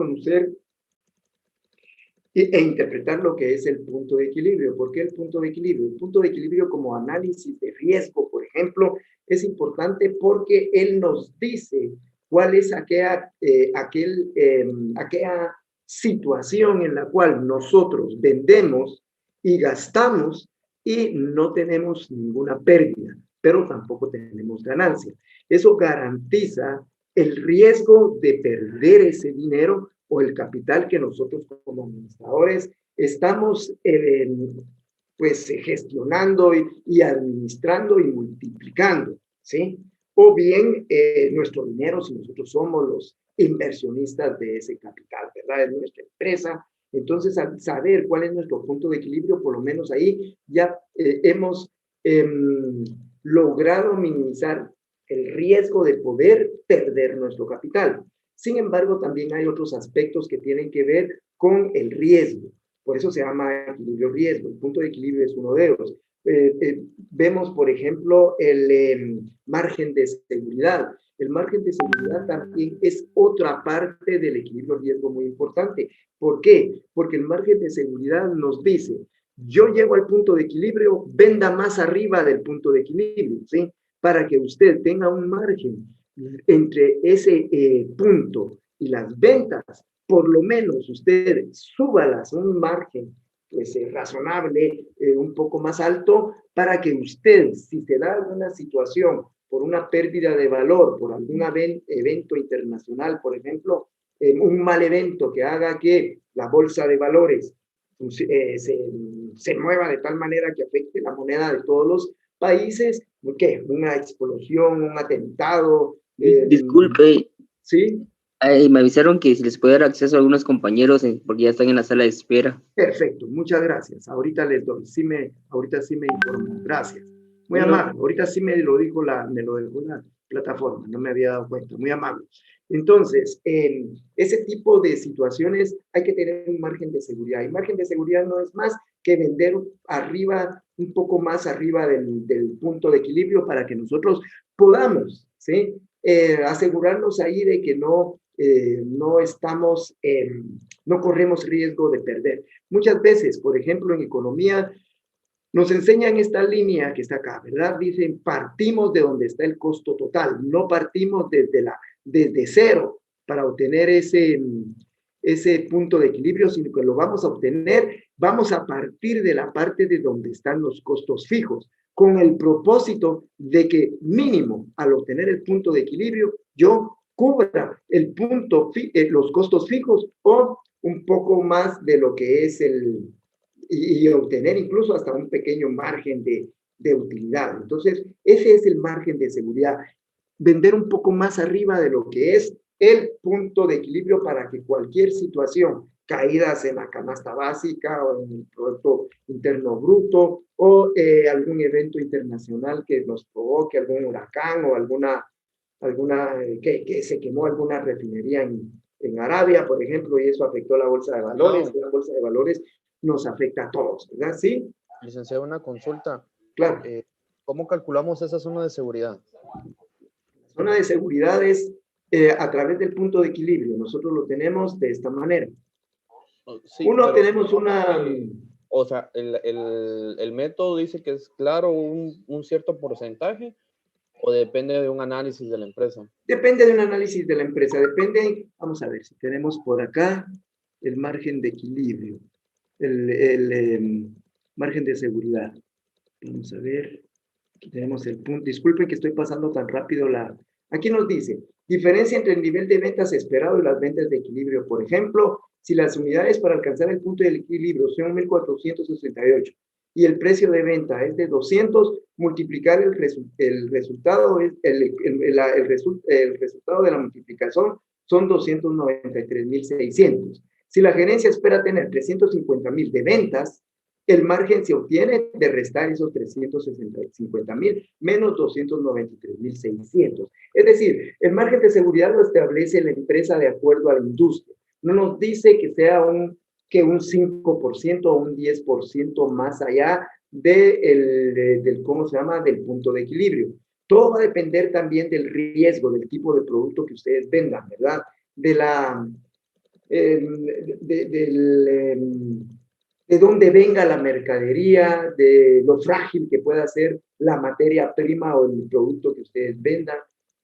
conocer e interpretar lo que es el punto de equilibrio. ¿Por qué el punto de equilibrio? El punto de equilibrio como análisis de riesgo, por ejemplo, es importante porque él nos dice cuál es aquella situación en la cual nosotros vendemos y gastamos y no tenemos ninguna pérdida, pero tampoco tenemos ganancia. Eso garantiza el riesgo de perder ese dinero o el capital que nosotros como administradores estamos pues gestionando y administrando y multiplicando, ¿sí? O bien nuestro dinero, si nosotros somos los inversionistas de ese capital, ¿verdad? Es nuestra empresa. Entonces, al saber cuál es nuestro punto de equilibrio, por lo menos ahí ya hemos logrado minimizar el riesgo de poder perder nuestro capital. Sin embargo, también hay otros aspectos que tienen que ver con el riesgo. Por eso se llama equilibrio-riesgo. El punto de equilibrio es uno de ellos. Vemos, por ejemplo, el margen de seguridad. El margen de seguridad también es otra parte del equilibrio-riesgo muy importante. ¿Por qué? Porque el margen de seguridad nos dice, yo llego al punto de equilibrio, venda más arriba del punto de equilibrio, ¿sí? Para que usted tenga un margen entre ese punto y las ventas, por lo menos usted súbalas un margen pues, razonable, un poco más alto, para que usted, si se da alguna situación por una pérdida de valor, por algún evento internacional, por ejemplo, un mal evento que haga que la bolsa de valores se mueva de tal manera que afecte la moneda de todos los países, ¿qué? Una explosión, un atentado. Disculpe, ¿Sí? me avisaron que si les puede dar acceso a algunos compañeros porque ya están en la sala de espera. Perfecto, muchas gracias. Ahorita les doy, ahorita sí me informo. Gracias. Muy Bueno, amable. Ahorita sí me lo dijo la plataforma, no me había dado cuenta. Muy amable. Entonces, en ese tipo de situaciones hay que tener un margen de seguridad. Y margen de seguridad no es más que vender arriba, un poco más arriba del punto de equilibrio para que nosotros podamos, ¿sí? Asegurarnos ahí de que no estamos, no corremos riesgo de perder. Muchas veces, por ejemplo, en economía, nos enseñan esta línea que está acá, ¿verdad? Dicen, partimos de donde está el costo total, no partimos desde cero para obtener ese punto de equilibrio, sino que lo vamos a obtener, vamos a partir de la parte de donde están los costos fijos, con el propósito de que mínimo al obtener el punto de equilibrio, yo cubra los costos fijos o un poco más de lo que es y obtener incluso hasta un pequeño margen de utilidad. Entonces, ese es el margen de seguridad. Vender un poco más arriba de lo que es el punto de equilibrio para que cualquier situación, caídas en la canasta básica o en el Producto Interno Bruto o algún evento internacional que nos provoque algún huracán o que se quemó alguna refinería en Arabia, por ejemplo, y eso afectó la bolsa de valores. La bolsa de valores nos afecta a todos, ¿verdad? ¿Sí? Licenciado, una consulta. Claro. ¿Cómo calculamos esa zona de seguridad? La zona de seguridad es a través del punto de equilibrio. Nosotros lo tenemos de esta manera. Sí, tenemos una... O sea, el método dice que es claro un cierto porcentaje o depende de un análisis de la empresa. Depende de un análisis de la empresa. Vamos a ver si tenemos por acá el margen de equilibrio, el margen de seguridad. Vamos a ver. Aquí tenemos el punto. Disculpen que estoy pasando tan rápido Aquí nos dice, diferencia entre el nivel de ventas esperado y las ventas de equilibrio. Por ejemplo, si las unidades para alcanzar el punto del equilibrio son 1.468 y el precio de venta es de 200, multiplicar el resultado de la multiplicación son 293.600. Si la gerencia espera tener 350.000 de ventas, el margen se obtiene de restar esos 350.000 menos 293.600. Es decir, el margen de seguridad lo establece la empresa de acuerdo a la industria. No nos dice que sea un 5% o un 10% más allá del punto de equilibrio. Todo va a depender también del riesgo, del tipo de producto que ustedes vendan, ¿verdad? de dónde venga la mercadería, de lo frágil que pueda ser la materia prima o el producto que ustedes vendan.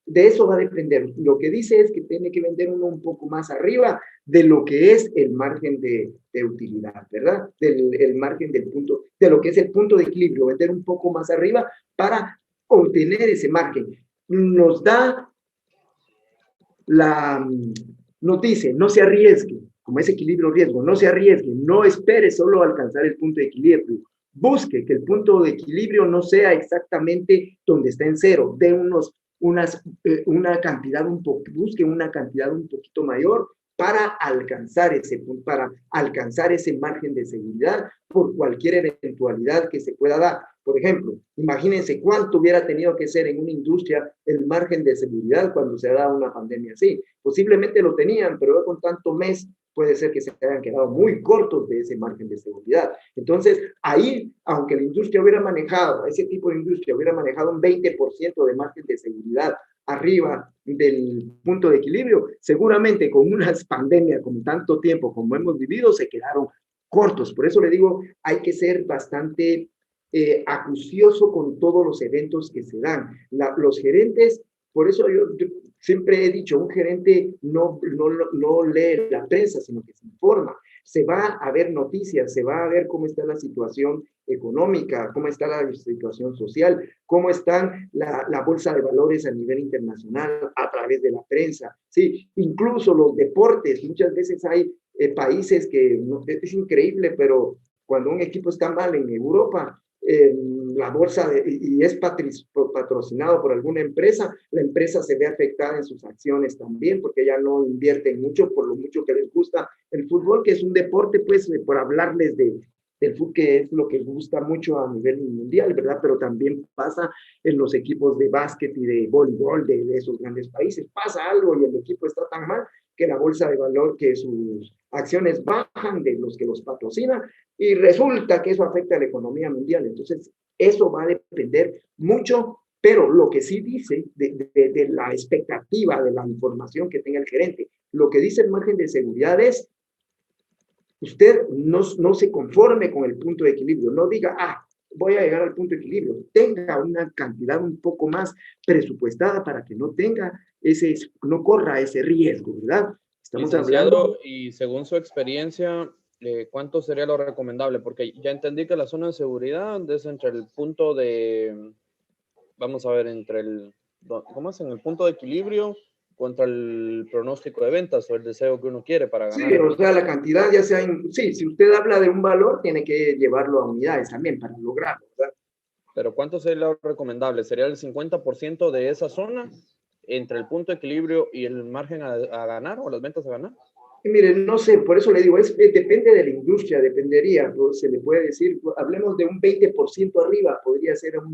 De eso va a depender. Lo que dice es que tiene que vender uno un poco más arriba de lo que es el margen de utilidad, ¿verdad? El margen del punto, de lo que es el punto de equilibrio, vender un poco más arriba para obtener ese margen. Nos da nos dice, no se arriesgue, como es equilibrio-riesgo, no se arriesgue, no espere solo alcanzar el punto de equilibrio. Busque que el punto de equilibrio no sea exactamente donde está en cero, de una cantidad busque una cantidad un poquito mayor para alcanzar ese punto, para alcanzar ese margen de seguridad por cualquier eventualidad que se pueda dar. Por ejemplo, imagínense cuánto hubiera tenido que ser en una industria el margen de seguridad cuando se da una pandemia así. Posiblemente lo tenían, pero con tanto mes puede ser que se hayan quedado muy cortos de ese margen de seguridad. Entonces, ahí, aunque la industria hubiera manejado, ese tipo de industria hubiera manejado un 20% de margen de seguridad arriba del punto de equilibrio, seguramente con una pandemia con tanto tiempo como hemos vivido, se quedaron cortos. Por eso le digo, hay que ser bastante acucioso con todos los eventos que se dan. Los gerentes, por eso yo siempre he dicho, un gerente no lee la prensa, sino que se informa. Se va a ver noticias, se va a ver cómo está la situación económica, cómo está la situación social, cómo está la bolsa de valores a nivel internacional a través de la prensa. Sí, incluso los deportes, muchas veces hay países que es increíble, pero cuando un equipo está mal en Europa, la bolsa y es patrocinado por alguna empresa, la empresa se ve afectada en sus acciones también, porque ya no invierten mucho por lo mucho que les gusta el fútbol, que es un deporte, pues, por hablarles del fútbol, que es lo que gusta mucho a nivel mundial, ¿verdad? Pero también pasa en los equipos de básquet y de voleibol de esos grandes países. Pasa algo y el equipo está tan mal que la bolsa de valor, que sus acciones bajan de los que los patrocinan, y resulta que eso afecta a la economía mundial. Entonces, eso va a depender mucho, pero lo que sí dice de la expectativa, de la información que tenga el gerente, lo que dice el margen de seguridad es, usted no se conforme con el punto de equilibrio, no diga, voy a llegar al punto de equilibrio, tenga una cantidad un poco más presupuestada para que no corra ese riesgo, ¿verdad? Estamos hablando. Y según su experiencia, ¿cuánto sería lo recomendable? Porque ya entendí que la zona de seguridad es entre el punto de, vamos a ver, ¿cómo es? En el punto de equilibrio contra el pronóstico de ventas o el deseo que uno quiere para ganar. Sí, o sea, la cantidad ya sea, sí, si usted habla de un valor, tiene que llevarlo a unidades también para lograrlo, ¿verdad? Pero ¿cuánto sería lo recomendable? ¿Sería el 50% de esa zona entre el punto de equilibrio y el margen a ganar o las ventas a ganar? Miren, no sé, por eso le digo, depende de la industria, dependería, ¿no? Se le puede decir, hablemos de un 20% arriba, podría ser un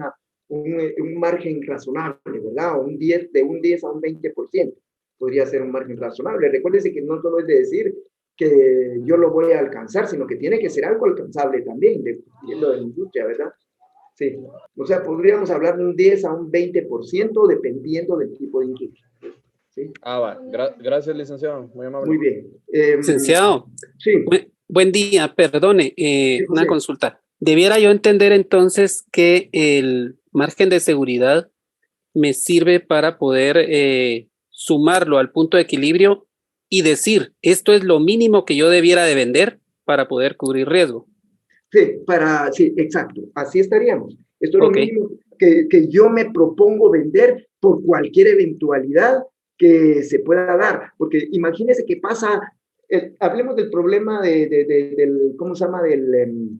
margen razonable, ¿verdad? O de un 10 a un 20%, podría ser un margen razonable. Recuérdese que no solo es de decir que yo lo voy a alcanzar, sino que tiene que ser algo alcanzable también, dependiendo de la industria, ¿verdad? Sí, o sea, podríamos hablar de un 10 a un 20% dependiendo del tipo de industria. ¿Sí? Gracias, licenciado, muy amable. Muy bien. Licenciado, sí. Buen día, perdone, una consulta. ¿Debiera yo entender entonces que el margen de seguridad me sirve para poder sumarlo al punto de equilibrio y decir, esto es lo mínimo que yo debiera de vender para poder cubrir riesgo? Sí, exacto, así estaríamos. Esto es lo mínimo que yo me propongo vender por cualquier eventualidad que se pueda dar, porque imagínese que pasa, hablemos del problema del, ¿cómo se llama? De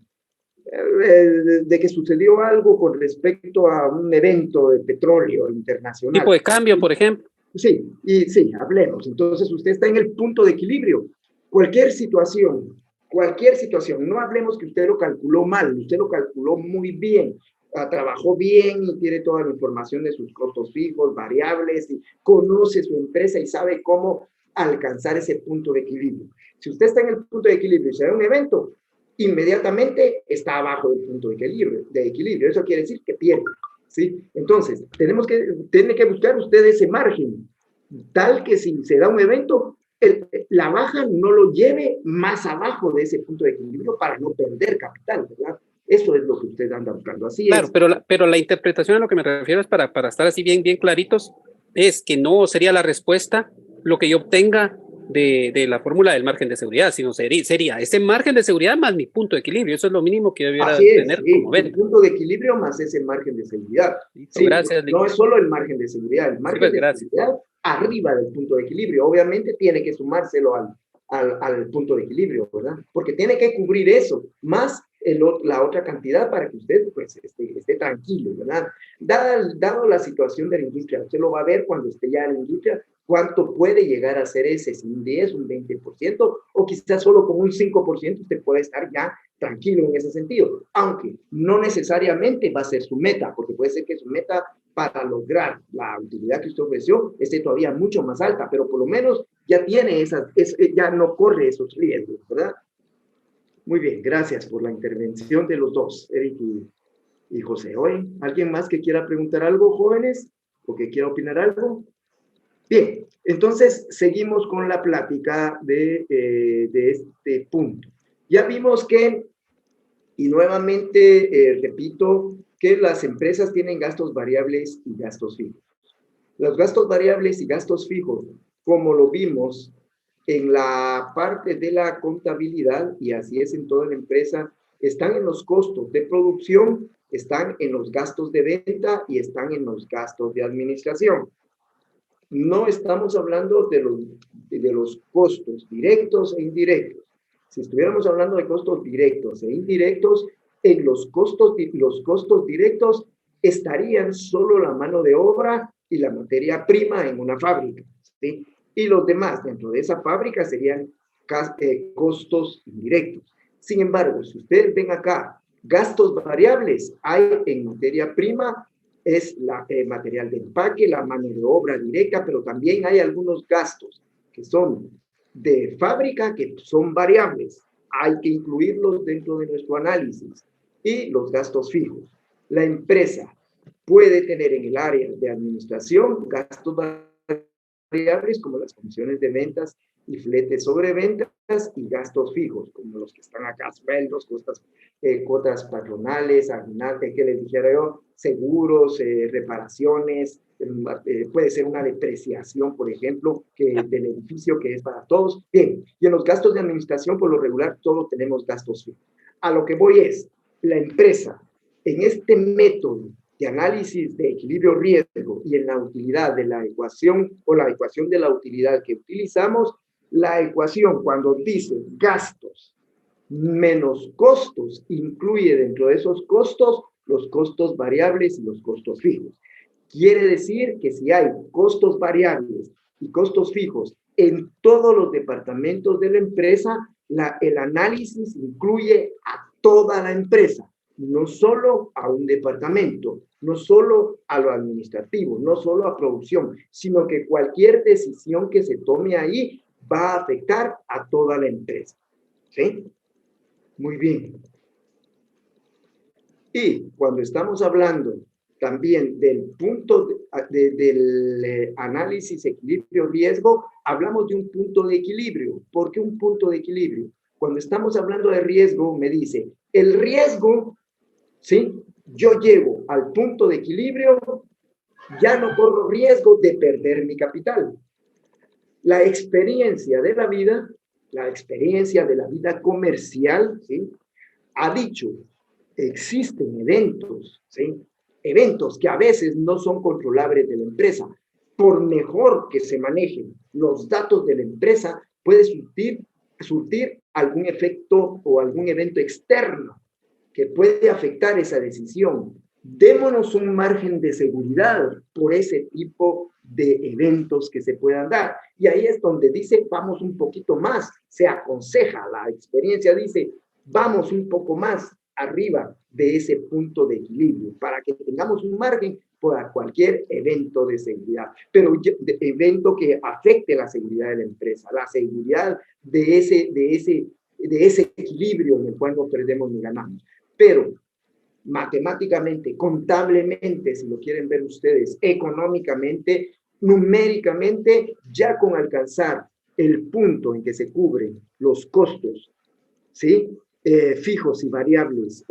que sucedió algo con respecto a un evento de petróleo internacional. Tipo de cambio, por ejemplo. Sí, hablemos. Entonces usted está en el punto de equilibrio. Cualquier situación, no hablemos que usted lo calculó mal, usted lo calculó muy bien, trabajó bien y tiene toda la información de sus costos fijos, variables, y conoce su empresa y sabe cómo alcanzar ese punto de equilibrio. Si usted está en el punto de equilibrio y se da un evento, inmediatamente está abajo del punto de equilibrio. Eso quiere decir que pierde, ¿sí? Entonces, tiene que buscar usted ese margen, tal que si se da un evento, la baja no lo lleve más abajo de ese punto de equilibrio para no perder capital, ¿verdad? Eso es lo que usted anda buscando. Así claro, es. pero la interpretación a lo que me refiero es para estar así bien claritos, es que no sería la respuesta lo que yo obtenga de la fórmula del margen de seguridad, sino sería ese margen de seguridad más mi punto de equilibrio. Eso es lo mínimo que yo debiera Así es, tener sí, como un venta. punto de equilibrio más ese margen de seguridad. Listo, Sí, gracias. no es solo el margen de seguridad, el Sí, margen pues, de gracias. seguridad arriba del punto de equilibrio. Obviamente tiene que sumárselo al punto de equilibrio, ¿verdad? Porque tiene que cubrir eso, más la otra cantidad para que usted pues, esté tranquilo, ¿verdad? Dado la situación de la industria, usted lo va a ver cuando esté ya en la industria, cuánto puede llegar a ser ese, si un 10, un 20%, o quizás solo con un 5% usted puede estar ya tranquilo en ese sentido, aunque no necesariamente va a ser su meta, porque puede ser que su meta para lograr la utilidad que usted ofreció esté todavía mucho más alta, pero por lo menos ya tiene ya no corre esos riesgos, ¿verdad? Muy bien, gracias por la intervención de los dos, Eric y José. Hoy, ¿alguien más que quiera preguntar algo, jóvenes? ¿O que quiera opinar algo? Bien, entonces seguimos con la plática de este punto. Ya vimos que, y nuevamente repito, que las empresas tienen gastos variables y gastos fijos. Los gastos variables y gastos fijos, como lo vimos en la parte de la contabilidad, y así es en toda la empresa, están en los costos de producción, están en los gastos de venta y están en los gastos de administración. No estamos hablando de los costos directos e indirectos. Si estuviéramos hablando de costos directos e indirectos, en los costos directos estarían solo la mano de obra y la materia prima en una fábrica, ¿sí? Y los demás dentro de esa fábrica serían costos indirectos. Sin embargo, si ustedes ven acá, gastos variables hay en materia prima, es la material de empaque, la mano de obra directa, pero también hay algunos gastos que son de fábrica que son variables. Hay que incluirlos dentro de nuestro análisis. Y los gastos fijos. La empresa puede tener en el área de administración gastos variables como las comisiones de ventas y fletes sobre ventas y gastos fijos, como los que están acá, sueldos, cuotas patronales, que les dijera yo, seguros, reparaciones, puede ser una depreciación, por ejemplo, del edificio que es para todos. Bien, y en los gastos de administración, por lo regular, todos tenemos gastos fijos. A lo que voy es, la empresa, en este método de análisis de equilibrio riesgo y en la utilidad de la ecuación o la ecuación de la utilidad que utilizamos, la ecuación cuando dice gastos menos costos incluye dentro de esos costos los costos variables y los costos fijos. Quiere decir que si hay costos variables y costos fijos en todos los departamentos de la empresa, el análisis incluye a toda la empresa, no solo a un departamento, no solo a lo administrativo, no solo a producción, sino que cualquier decisión que se tome ahí va a afectar a toda la empresa. ¿Sí? Muy bien. Y cuando estamos hablando también del punto del análisis equilibrio-riesgo, hablamos de un punto de equilibrio. ¿Por qué un punto de equilibrio? Cuando estamos hablando de riesgo, me dice, el riesgo, ¿sí? Yo llego al punto de equilibrio, ya no corro riesgo de perder mi capital. La experiencia de la vida comercial, ¿sí? Ha dicho, existen eventos, ¿sí? Eventos que a veces no son controlables de la empresa. Por mejor que se manejen los datos de la empresa, puede surtir algún efecto o algún evento externo que puede afectar esa decisión. Démonos un margen de seguridad por ese tipo de eventos que se puedan dar. Y ahí es donde dice, vamos un poquito más, se aconseja, la experiencia dice, vamos un poco más arriba de ese punto de equilibrio para que tengamos un margen para cualquier evento de seguridad, pero evento que afecte la seguridad de la empresa, la seguridad de ese equilibrio en el cual no perdemos ni ganamos. Pero matemáticamente, contablemente, si lo quieren ver ustedes, económicamente, numéricamente, ya con alcanzar el punto en que se cubren los costos, ¿sí? Fijos y variables,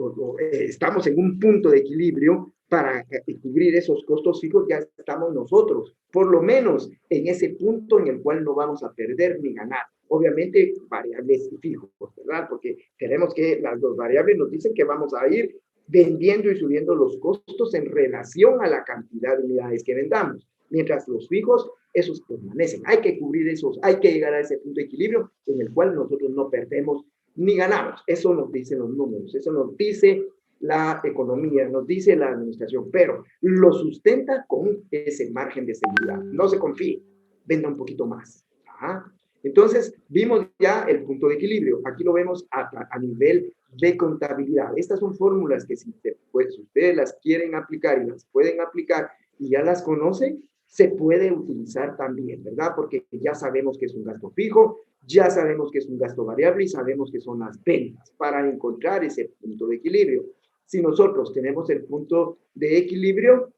estamos en un punto de equilibrio para cubrir esos costos fijos, ya estamos nosotros, por lo menos en ese punto en el cual no vamos a perder ni ganar. Obviamente, variables y fijos, ¿verdad? Porque queremos que las dos variables nos dicen que vamos a ir vendiendo y subiendo los costos en relación a la cantidad de unidades que vendamos. Mientras los fijos, esos permanecen. Hay que cubrir esos, hay que llegar a ese punto de equilibrio en el cual nosotros no perdemos ni ganamos. Eso nos dicen los números, eso nos dice la economía, nos dice la administración, pero lo sustenta con ese margen de seguridad. No se confíe, venda un poquito más. Ajá. Entonces, vimos ya el punto de equilibrio. Aquí lo vemos a nivel de contabilidad. Estas son fórmulas que si ustedes las quieren aplicar y las pueden aplicar y ya las conocen, se puede utilizar también, ¿verdad? Porque ya sabemos que es un gasto fijo, ya sabemos que es un gasto variable y sabemos que son las ventas para encontrar ese punto de equilibrio. Si nosotros tenemos el punto de equilibrio,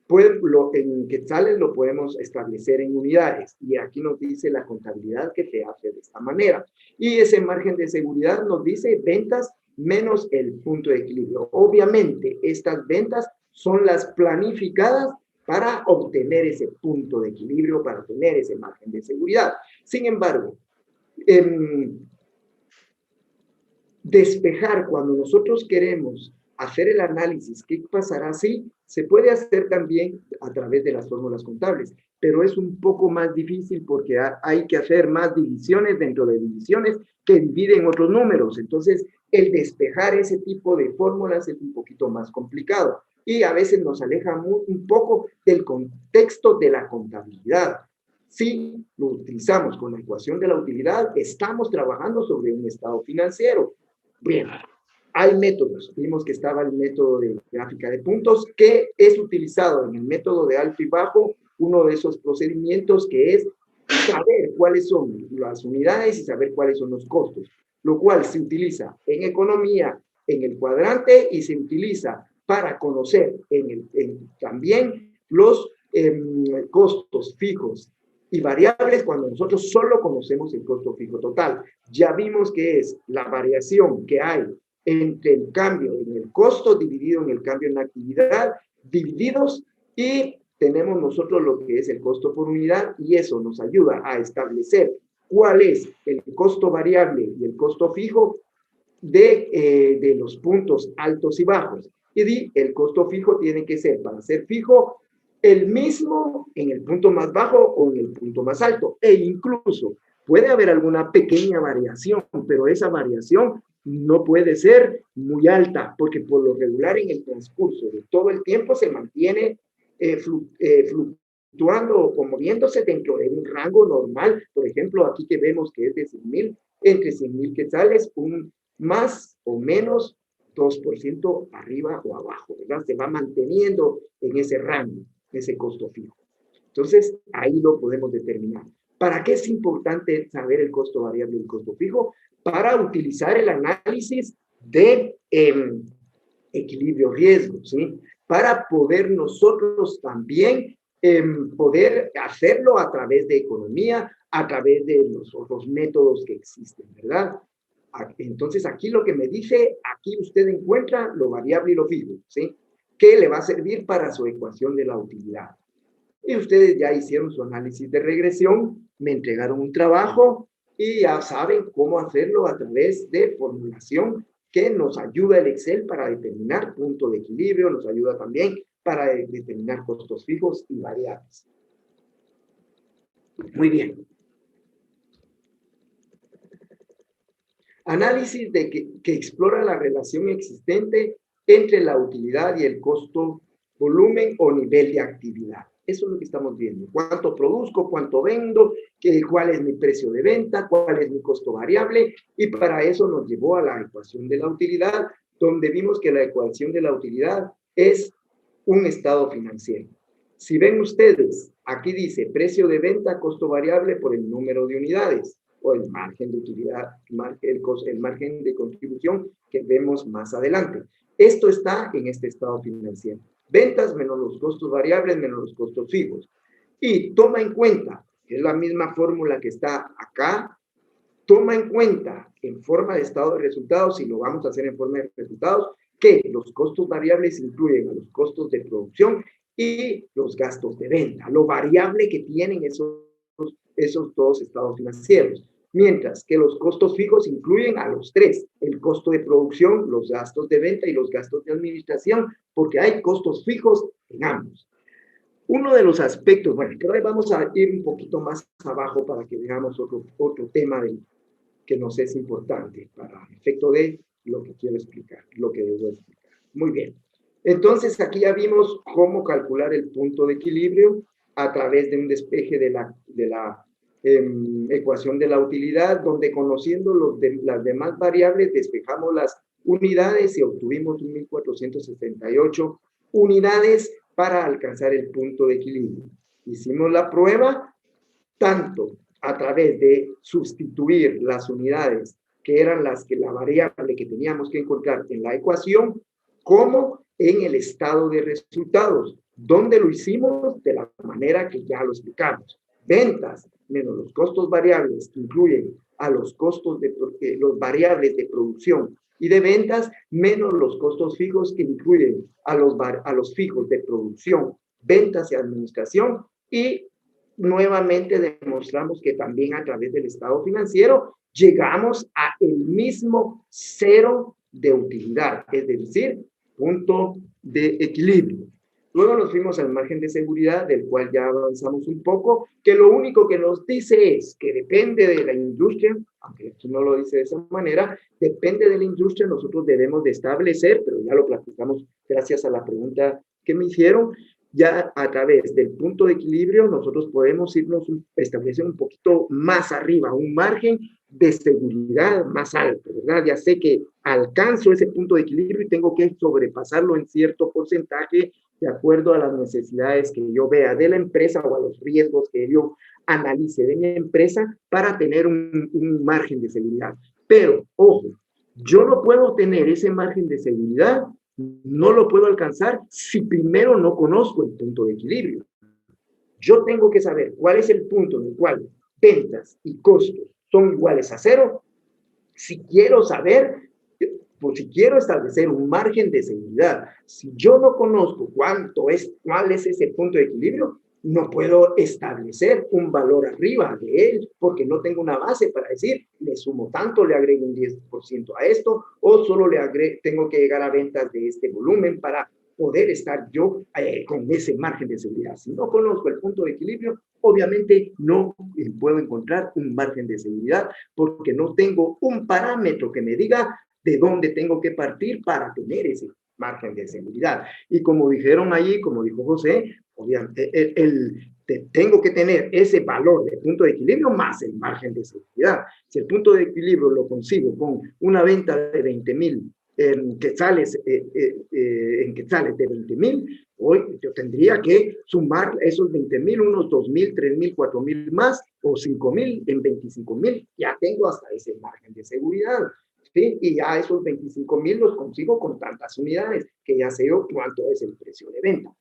pues en quetzales lo podemos establecer en unidades. Y aquí nos dice la contabilidad que se hace de esta manera. Y ese margen de seguridad nos dice ventas menos el punto de equilibrio. Obviamente, estas ventas son las planificadas para obtener ese punto de equilibrio, para tener ese margen de seguridad. Sin embargo, despejar cuando nosotros queremos hacer el análisis, ¿qué pasará si? Se puede hacer también a través de las fórmulas contables, pero es un poco más difícil porque hay que hacer más divisiones dentro de divisiones que dividen otros números. Entonces, el despejar ese tipo de fórmulas es un poquito más complicado y a veces nos aleja un poco del contexto de la contabilidad. Si lo utilizamos con la ecuación de la utilidad, estamos trabajando sobre un estado financiero. Bien, hay métodos. Vimos que estaba el método de gráfica de puntos, que es utilizado en el método de alto y bajo, uno de esos procedimientos que es saber cuáles son las unidades y saber cuáles son los costos, lo cual se utiliza en economía, en el cuadrante, y se utiliza para conocer también los costos fijos y variables cuando nosotros solo conocemos el costo fijo total. Ya vimos que es la variación que hay entre el cambio en el costo dividido en el cambio en la actividad, divididos, y tenemos nosotros lo que es el costo por unidad, y eso nos ayuda a establecer cuál es el costo variable y el costo fijo de los puntos altos y bajos. Y el costo fijo tiene que ser, para ser fijo, el mismo en el punto más bajo o en el punto más alto. E incluso puede haber alguna pequeña variación, pero esa variación no puede ser muy alta, porque por lo regular en el transcurso de todo el tiempo se mantiene fluctuando o moviéndose dentro de un rango normal. Por ejemplo, aquí que vemos que es de 100,000, entre 100,000 quetzales, un más o menos 2% arriba o abajo, ¿verdad? Se va manteniendo en ese rango, ese costo fijo. Entonces, ahí lo podemos determinar. ¿Para qué es importante saber el costo variable y el costo fijo? Para utilizar el análisis de equilibrio-riesgo, ¿sí? Para poder nosotros también poder hacerlo a través de economía, a través de los otros métodos que existen, ¿verdad? Entonces, aquí lo que me dice, aquí usted encuentra lo variable y lo fijo, ¿sí? Que le va a servir para su ecuación de la utilidad. Y ustedes ya hicieron su análisis de regresión, me entregaron un trabajo y ya saben cómo hacerlo a través de formulación que nos ayuda el Excel para determinar punto de equilibrio, nos ayuda también para determinar costos fijos y variables. Muy bien. Análisis que explora la relación existente entre la utilidad y el costo, volumen o nivel de actividad. Eso es lo que estamos viendo. ¿Cuánto produzco? ¿Cuánto vendo? ¿Cuál es mi precio de venta? ¿Cuál es mi costo variable? Y para eso nos llevó a la ecuación de la utilidad, donde vimos que la ecuación de la utilidad es un estado financiero. Si ven ustedes, aquí dice precio de venta, costo variable por el número de unidades, o el margen de utilidad, el margen de contribución que vemos más adelante. Esto está en este estado financiero. Ventas menos los costos variables menos los costos fijos. Y toma en cuenta que es la misma fórmula que está acá, toma en cuenta en forma de estado de resultados, si lo vamos a hacer en forma de resultados, que los costos variables incluyen a los costos de producción y los gastos de venta, lo variable que tienen esos dos estados financieros. Mientras que los costos fijos incluyen a los tres, el costo de producción, los gastos de venta y los gastos de administración, porque hay costos fijos en ambos. Uno de los aspectos, bueno, pero ahora vamos a ir un poquito más abajo para que veamos otro tema que nos es importante para el efecto de lo que quiero explicar, lo que debo explicar. Muy bien. Entonces, aquí ya vimos cómo calcular el punto de equilibrio a través de un despeje de la ecuación de la utilidad, donde conociendo las demás variables, despejamos las unidades y obtuvimos 1.468 unidades para alcanzar el punto de equilibrio. Hicimos la prueba tanto a través de sustituir las unidades que eran la variable que teníamos que encontrar en la ecuación, como en el estado de resultados, donde lo hicimos de la manera que ya lo explicamos. Ventas menos los costos variables que incluyen a los costos los variables de producción y de ventas, menos los costos fijos que incluyen a los fijos de producción, ventas y administración, y nuevamente demostramos que también a través del estado financiero llegamos a el mismo cero de utilidad, es decir, punto de equilibrio. Luego nos fuimos al margen de seguridad, del cual ya avanzamos un poco, que lo único que nos dice es que depende de la industria, aunque aquí no lo dice de esa manera, depende de la industria, nosotros debemos de establecer, pero ya lo platicamos gracias a la pregunta que me hicieron, ya a través del punto de equilibrio nosotros podemos establecer un poquito más arriba, un margen de seguridad más alto, ¿verdad? Ya sé que alcanzo ese punto de equilibrio y tengo que sobrepasarlo en cierto porcentaje de acuerdo a las necesidades que yo vea de la empresa o a los riesgos que yo analice de mi empresa para tener un margen de seguridad. Pero, ojo, yo no puedo tener ese margen de seguridad, no lo puedo alcanzar si primero no conozco el punto de equilibrio. Yo tengo que saber cuál es el punto en el cual ventas y costos son iguales a cero, si quiero saber, pues si quiero establecer un margen de seguridad. Si yo no conozco cuál es ese punto de equilibrio, no puedo establecer un valor arriba de él, porque no tengo una base para decir, le sumo tanto, le agrego un 10% a esto, o solo tengo que llegar a ventas de este volumen para poder estar yo con ese margen de seguridad. Si no conozco el punto de equilibrio, obviamente no puedo encontrar un margen de seguridad, porque no tengo un parámetro que me diga de dónde tengo que partir para tener ese margen de seguridad. Y como dijeron allí, como dijo José, obviamente tengo que tener ese valor de punto de equilibrio más el margen de seguridad. Si el punto de equilibrio lo consigo con una venta de 20,000 quetzales, en quetzales de 20,000, hoy yo tendría que sumar esos 20,000, unos 2,000, 3,000, 4,000 más, o 5,000 en 25,000, ya tengo hasta ese margen de seguridad. ¿Sí? Y ya esos 25,000 los consigo con tantas unidades, que ya sé yo cuánto es el precio de venta.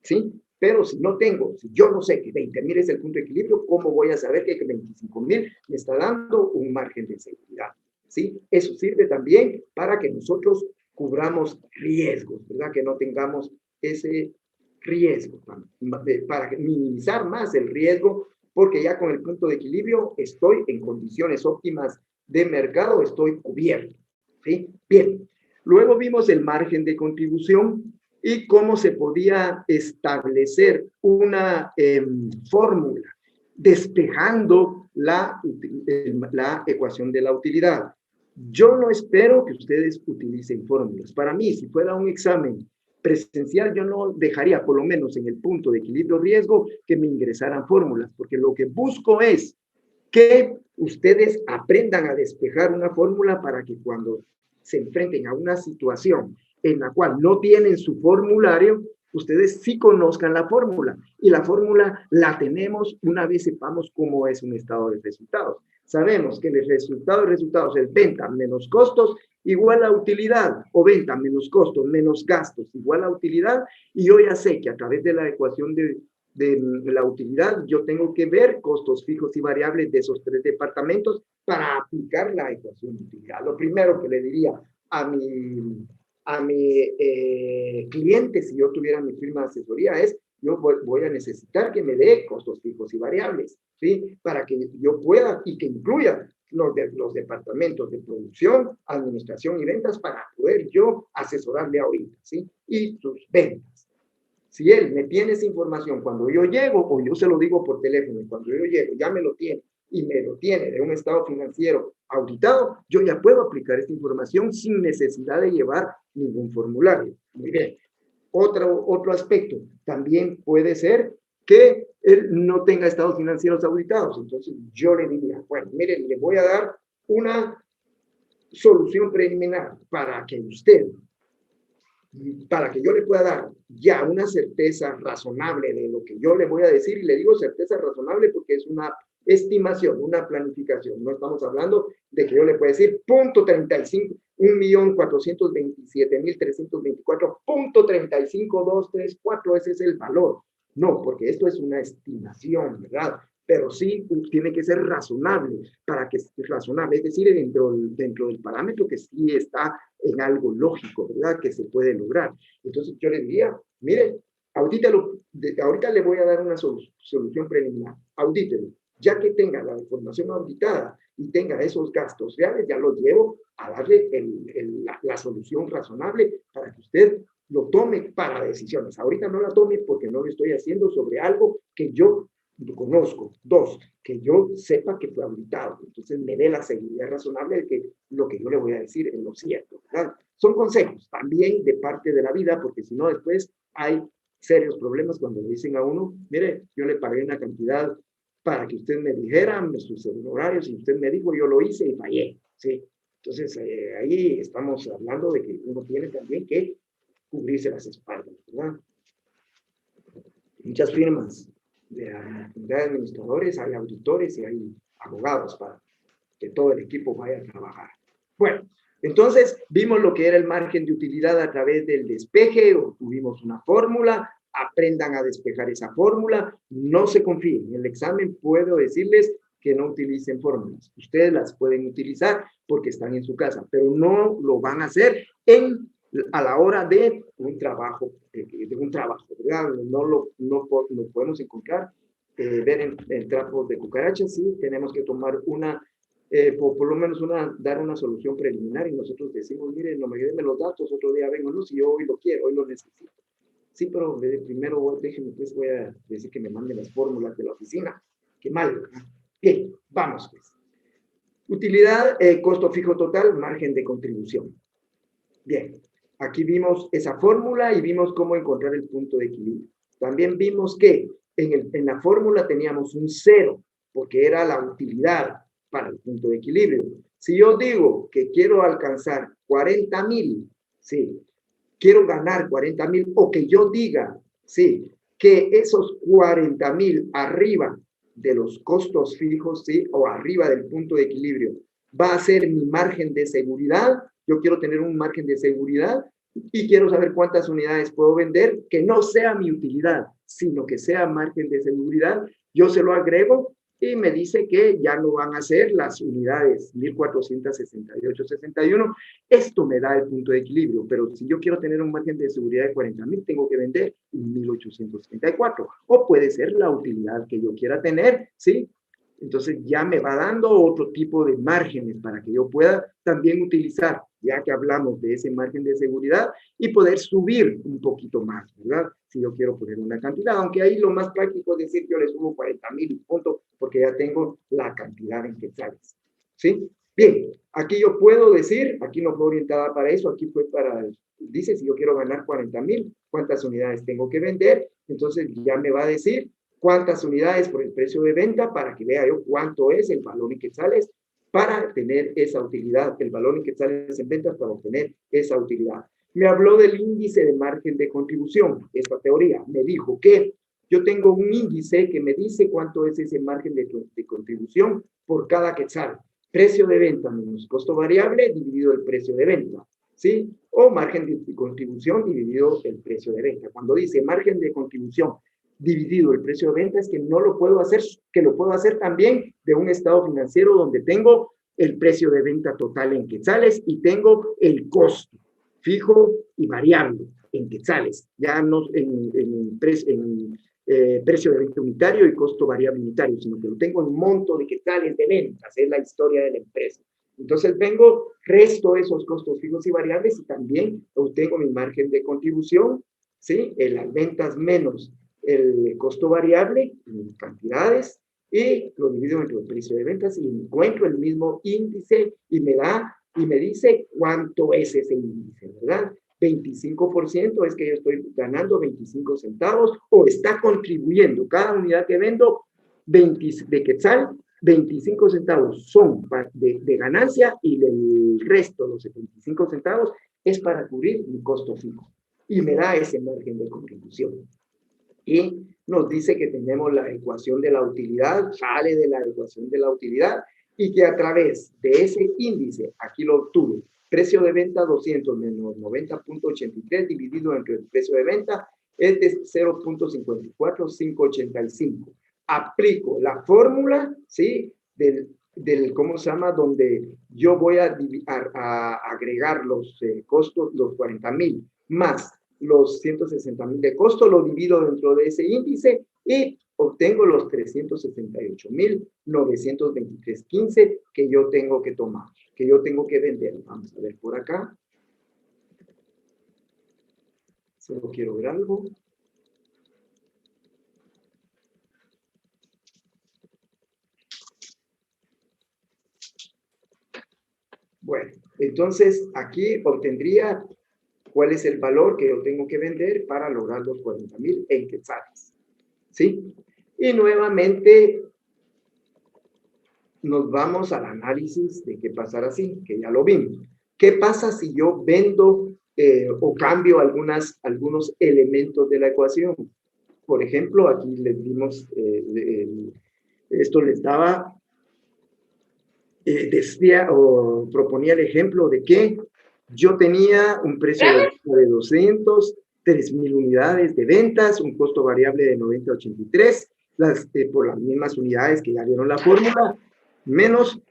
¿Sí? Pero si yo no sé que 20,000 es el punto de equilibrio, ¿cómo voy a saber que 25,000 me está dando un margen de seguridad? ¿Sí? Eso sirve también para que nosotros cubramos riesgos, ¿verdad? Que no tengamos ese riesgo, para minimizar más el riesgo, porque ya con el punto de equilibrio estoy en condiciones óptimas de mercado, estoy cubierto. ¿Sí? Bien, luego vimos el margen de contribución y cómo se podía establecer una fórmula despejando la ecuación de la utilidad. Yo no espero que ustedes utilicen fórmulas. Para mí, si fuera un examen presencial, yo no dejaría, por lo menos en el punto de equilibrio riesgo, que me ingresaran fórmulas, porque lo que busco es que ustedes aprendan a despejar una fórmula para que cuando se enfrenten a una situación en la cual no tienen su formulario, ustedes sí conozcan la fórmula. Y la fórmula la tenemos una vez sepamos cómo es un estado de resultados. Sabemos que el resultado de resultados es venta menos costos igual a utilidad, o venta menos costos menos gastos igual a utilidad, y yo ya sé que a través de la ecuación de la utilidad, yo tengo que ver costos fijos y variables de esos 3 departamentos para aplicar la ecuación de utilidad. Lo primero que le diría a mi cliente, si yo tuviera mi firma de asesoría, es yo voy a necesitar que me dé costos fijos y variables, ¿sí? Para que yo pueda y que incluya los departamentos de producción, administración y ventas para poder yo asesorarle ahorita, ¿sí? Y sus ventas. Si él me tiene esa información cuando yo llego, o yo se lo digo por teléfono, y cuando yo llego ya me lo tiene, y me lo tiene de un estado financiero auditado, yo ya puedo aplicar esta información sin necesidad de llevar ningún formulario. Muy bien. Otro aspecto, también puede ser que él no tenga estados financieros auditados. Entonces yo le diría, bueno, miren, le voy a dar una solución preliminar para que yo le pueda dar ya una certeza razonable de lo que yo le voy a decir, y le digo certeza razonable porque es una estimación, una planificación. No estamos hablando de que yo le pueda decir punto 35, 1.427.324, punto 35.234, ese es el valor. No, porque esto es una estimación, ¿verdad? Pero sí tiene que ser razonable, para que sea razonable, es decir, dentro del parámetro que sí está en algo lógico, ¿verdad? Que se puede lograr. Entonces yo le diría, mire, ahorita le voy a dar una solución preliminar, audítelo. Ya que tenga la información auditada y tenga esos gastos reales, ya los llevo a darle la solución razonable para que usted lo tome para decisiones. Ahorita no la tome porque no lo estoy haciendo sobre algo que yo conozco. 2, que yo sepa que fue auditado. Entonces me dé la seguridad razonable de que lo que yo le voy a decir es lo cierto, ¿verdad? Son consejos también de parte de la vida, porque si no después hay serios problemas cuando le dicen a uno, mire, yo le pagué una cantidad para que usted me dijera sus honorarios y usted me dijo, yo lo hice y fallé, ¿sí? Entonces, ahí estamos hablando de que uno tiene también que cubrirse las espaldas, ¿verdad? Muchas firmas de administradores, hay auditores y hay abogados para que todo el equipo vaya a trabajar. Bueno, entonces vimos lo que era el margen de utilidad a través del despeje, obtuvimos una fórmula, aprendan a despejar esa fórmula, no se confíen. En el examen puedo decirles que no utilicen fórmulas. Ustedes las pueden utilizar porque están en su casa, pero no lo van a hacer a la hora de un trabajo, ¿verdad? No podemos encontrar, ver en trapos de cucarachas, sí, tenemos que tomar por lo menos dar una solución preliminar y nosotros decimos, miren, no me den los datos, otro día vengo, no, si yo hoy lo quiero, hoy lo necesito. Sí, pero primero déjenme, pues voy a decir que me manden las fórmulas de la oficina. Qué mal, ¿verdad? Bien, vamos pues. Utilidad, costo fijo total, margen de contribución. Bien, aquí vimos esa fórmula y vimos cómo encontrar el punto de equilibrio. También vimos que en la fórmula teníamos un 0, porque era la utilidad para el punto de equilibrio. Si yo digo que quiero alcanzar 40,000, sí, quiero ganar 40,000, o que yo diga, sí, que esos 40,000 arriba de los costos fijos, sí, o arriba del punto de equilibrio, va a ser mi margen de seguridad. Yo quiero tener un margen de seguridad y quiero saber cuántas unidades puedo vender, que no sea mi utilidad, sino que sea margen de seguridad. Yo se lo agrego y me dice que ya no van a ser las unidades 1,468,61. Esto me da el punto de equilibrio, pero si yo quiero tener un margen de seguridad de 40,000, tengo que vender 1,874. O puede ser la utilidad que yo quiera tener, ¿sí? Entonces ya me va dando otro tipo de márgenes para que yo pueda también utilizar, ya que hablamos de ese margen de seguridad, y poder subir un poquito más, ¿verdad? Si yo quiero poner una cantidad, aunque ahí lo más práctico es decir, yo le subo 40,000 y punto, porque ya tengo la cantidad en quetzales, ¿sí? Bien, aquí yo puedo decir, aquí no fue orientada para eso, aquí fue dice, si yo quiero ganar 40,000, ¿cuántas unidades tengo que vender? Entonces ya me va a decir cuántas unidades por el precio de venta para que vea yo cuánto es el valor en quetzales para tener esa utilidad, el valor en quetzales en ventas para obtener esa utilidad. Me habló del índice de margen de contribución, esta teoría. Me dijo que yo tengo un índice que me dice cuánto es ese margen de contribución por cada quetzal. Precio de venta menos costo variable dividido el precio de venta, ¿sí? O margen de contribución dividido el precio de venta. Cuando dice margen de contribución dividido el precio de venta es que no lo puedo hacer, que lo puedo hacer también de un estado financiero donde tengo el precio de venta total en quetzales y tengo el costo fijo y variable en quetzales, ya no en precio de venta unitario y costo variable unitario, sino que lo tengo en monto de quetzales de ventas, es la historia de la empresa. Entonces vengo, resto esos costos fijos y variables y también obtengo mi margen de contribución, ¿sí? En las ventas menos el costo variable en cantidades y lo divido entre el precio de ventas y encuentro el mismo índice y me da y me dice cuánto es ese índice, ¿verdad? 25% es que yo estoy ganando 25 centavos o está contribuyendo cada unidad que vendo 20 de quetzal, 25 centavos son de ganancia y el resto, los 75 centavos, es para cubrir mi costo fijo y me da ese margen de contribución. Y nos dice que tenemos la ecuación de la utilidad, sale de la ecuación de la utilidad y que a través de ese índice, aquí lo obtuve, precio de venta 200 menos 90.83 dividido entre el precio de venta es de 0.54585. Aplico la fórmula, ¿sí? Del ¿cómo se llama? Donde yo voy a agregar los costos, los 40,000 más los 160,000 de costo, lo divido dentro de ese índice y obtengo los 368,923.15 que yo tengo que tomar, que yo tengo que vender. Vamos a ver por acá. Solo quiero ver algo. Bueno, entonces aquí obtendría cuál es el valor que yo tengo que vender para lograr los 40,000 en quetzales. ¿Sí? Y nuevamente nos vamos al análisis de qué pasará así, que ya lo vimos. ¿Qué pasa si yo vendo o cambio algunos elementos de la ecuación? Por ejemplo, aquí les dimos, esto les daba, decía o proponía el ejemplo de que yo tenía un precio de 200, 3,000 unidades de ventas, un costo variable de 90.83, por las mismas unidades que ya vieron la fórmula, menos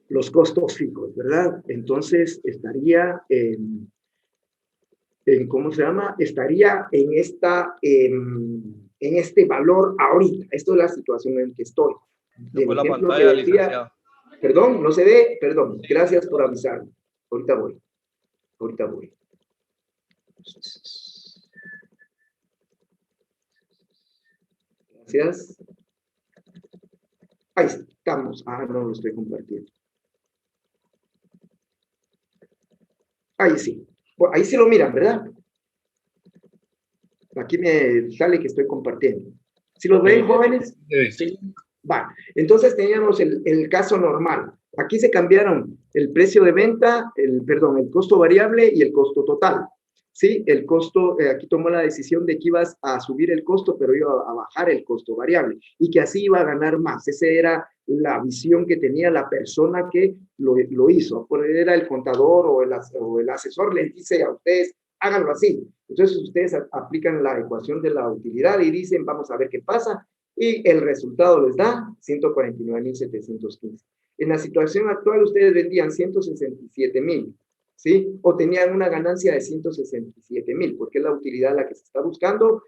los costos fijos, ¿verdad? Entonces estaría en ¿cómo se llama? Estaría en este valor ahorita. Esto es la situación en que estoy. Se fue la pantalla, licenciado. Perdón, no se ve, perdón. Gracias por avisarme. Ahorita voy. Gracias. Ahí estamos. Ah, no lo estoy compartiendo. Ahí sí. Bueno, ahí sí lo miran, ¿verdad? Aquí me sale que estoy compartiendo. ¿Sí los ven, jóvenes? Sí. Va. Entonces teníamos el caso normal. Aquí se cambiaron el precio de venta, el costo variable y el costo total. ¿Sí? El costo, aquí tomó la decisión de que ibas a subir el costo, pero iba a bajar el costo variable y que así iba a ganar más. Esa era la visión que tenía la persona que lo hizo. Era el contador o el asesor, les dice a ustedes, háganlo así. Entonces ustedes aplican la ecuación de la utilidad y dicen, vamos a ver qué pasa. Y el resultado les da 149,715. En la situación actual, ustedes vendían 167,000, ¿sí? O tenían una ganancia de 167,000, porque es la utilidad la que se está buscando.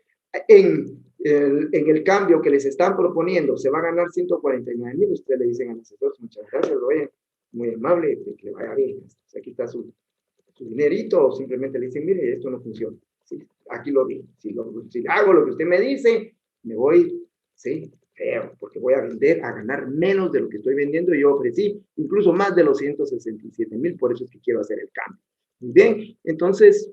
En el cambio que les están proponiendo, se va a ganar 149,000. Ustedes le dicen al asesor, muchas gracias, lo ven, muy amable, que le vaya bien. Aquí está su dinerito, o simplemente le dicen, mire, esto no funciona. ¿Sí? Aquí lo vi. Si hago lo que usted me dice, me voy. Sí, feo, porque voy a vender, a ganar menos de lo que estoy vendiendo y yo ofrecí incluso más de los 167,000, por eso es que quiero hacer el cambio. Muy bien, entonces,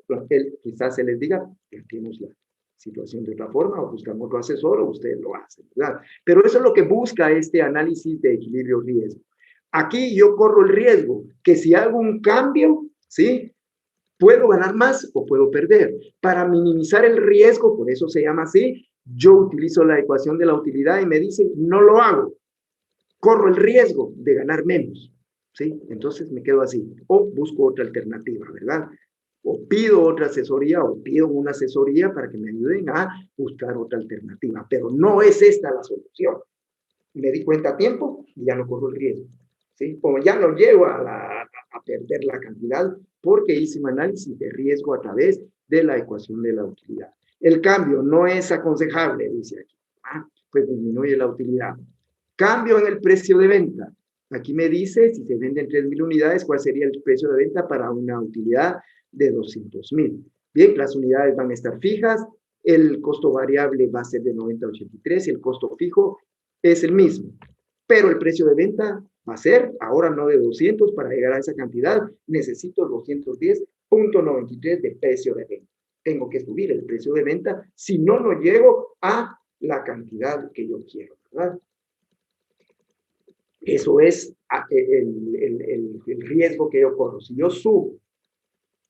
quizás se les diga, planteemos la situación de otra forma, o buscamos otro asesor, o ustedes lo hacen, ¿verdad? Pero eso es lo que busca este análisis de equilibrio-riesgo. Aquí yo corro el riesgo que si hago un cambio, ¿sí? Puedo ganar más o puedo perder. Para minimizar el riesgo, por eso se llama así, yo utilizo la ecuación de la utilidad y me dice, no lo hago, corro el riesgo de ganar menos, ¿sí? Entonces me quedo así, o busco otra alternativa, ¿verdad? o pido otra asesoría o pido una asesoría para que me ayuden a buscar otra alternativa. Pero no es esta la solución. Me di cuenta a tiempo y ya no corro el riesgo. ¿Sí? O ya no llego a perder la cantidad porque hice un análisis de riesgo a través de la ecuación de la utilidad. El cambio no es aconsejable, dice aquí. Pues disminuye la utilidad. Cambio en el precio de venta. Aquí me dice, si se venden 3.000 unidades, ¿cuál sería el precio de venta para una utilidad de 200.000? Bien, las unidades van a estar fijas, el costo variable va a ser de 90.83 y el costo fijo es el mismo. Pero el precio de venta va a ser, ahora no de 200, para llegar a esa cantidad, necesito 210.93 de precio de venta. Tengo que subir el precio de venta, si no, no llego a la cantidad que yo quiero, ¿verdad? Eso es el riesgo que yo corro. Si yo subo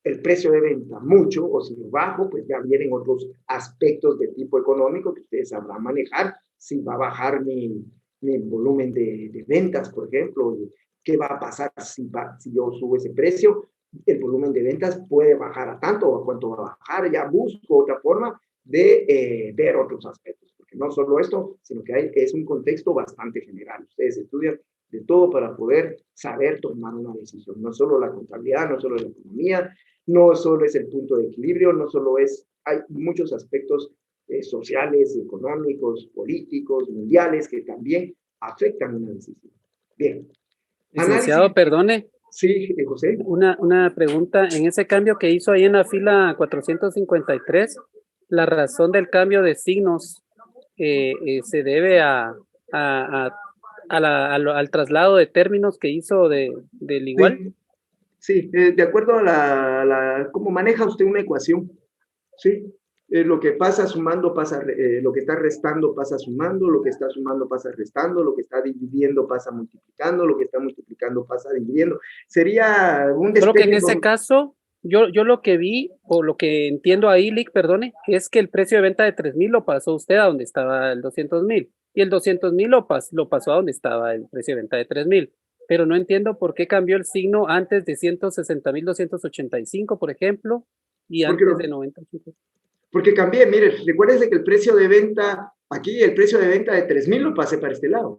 el precio de venta mucho o si lo bajo, pues ya vienen otros aspectos de tipo económico que ustedes sabrán manejar. Si va a bajar mi volumen de ventas, por ejemplo, ¿qué va a pasar si yo subo ese precio? El volumen de ventas puede bajar a tanto o a cuánto va a bajar. Ya busco otra forma de ver otros aspectos. No solo esto, sino que es un contexto bastante general. Ustedes estudian de todo para poder saber tomar una decisión. No solo la contabilidad, no solo la economía, no solo es el punto de equilibrio, no solo hay muchos aspectos sociales, económicos, políticos, mundiales, que también afectan una decisión. Bien. Licenciado, Análisis. Perdone. Sí, José. Una pregunta. En ese cambio que hizo ahí en la fila 453, la razón del cambio de signos se debe al traslado de términos que hizo del igual. Sí, de acuerdo a cómo maneja usted una ecuación. Sí, lo que pasa sumando pasa, lo que está restando pasa sumando, lo que está sumando pasa restando, lo que está dividiendo pasa multiplicando, lo que está multiplicando pasa dividiendo. Sería un despeje. Solo que en ese caso, yo lo que vi, o lo que entiendo ahí, Lick, perdone, es que el precio de venta de 3.000 lo pasó usted a donde estaba el 200.000, y el 200.000 lo pasó a donde estaba el precio de venta de 3.000. Pero no entiendo por qué cambió el signo antes de 160.285, por ejemplo, y antes de 90.000. Porque cambié, mire, recuérdense que el precio de venta, aquí el precio de venta de 3.000 lo pasé para este lado,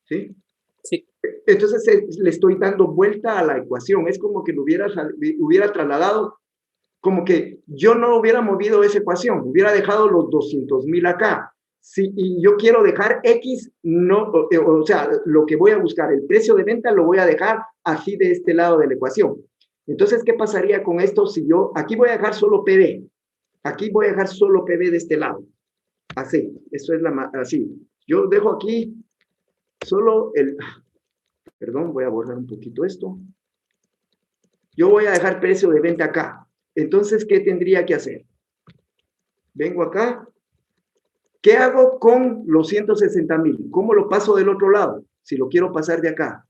¿sí? Sí. Entonces le estoy dando vuelta a la ecuación, es como que lo hubiera trasladado, como que yo no hubiera movido esa ecuación, hubiera dejado los 200.000 acá. Sí, y yo quiero dejar X, no, o sea, lo que voy a buscar, el precio de venta lo voy a dejar así de este lado de la ecuación. Entonces, ¿qué pasaría con esto si yo, aquí voy a dejar solo PV, aquí voy a dejar solo PV de este lado, así, eso es así. Yo dejo aquí solo perdón, voy a borrar un poquito esto. Yo voy a dejar precio de venta acá. Entonces, ¿qué tendría que hacer? Vengo acá. ¿Qué hago con los 160.000? ¿Cómo lo paso del otro lado? Si lo quiero pasar de acá.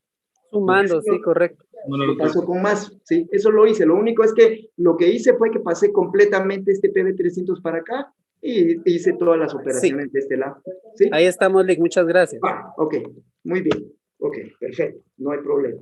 Sumando, sí, correcto. Lo paso con más, sí, eso lo hice. Lo único es que lo que hice fue que pasé completamente este PV300 para acá y hice todas las operaciones de este lado. ¿Sí? Ahí estamos, Lick, muchas gracias. Ok, muy bien. Ok, perfecto, no hay problema.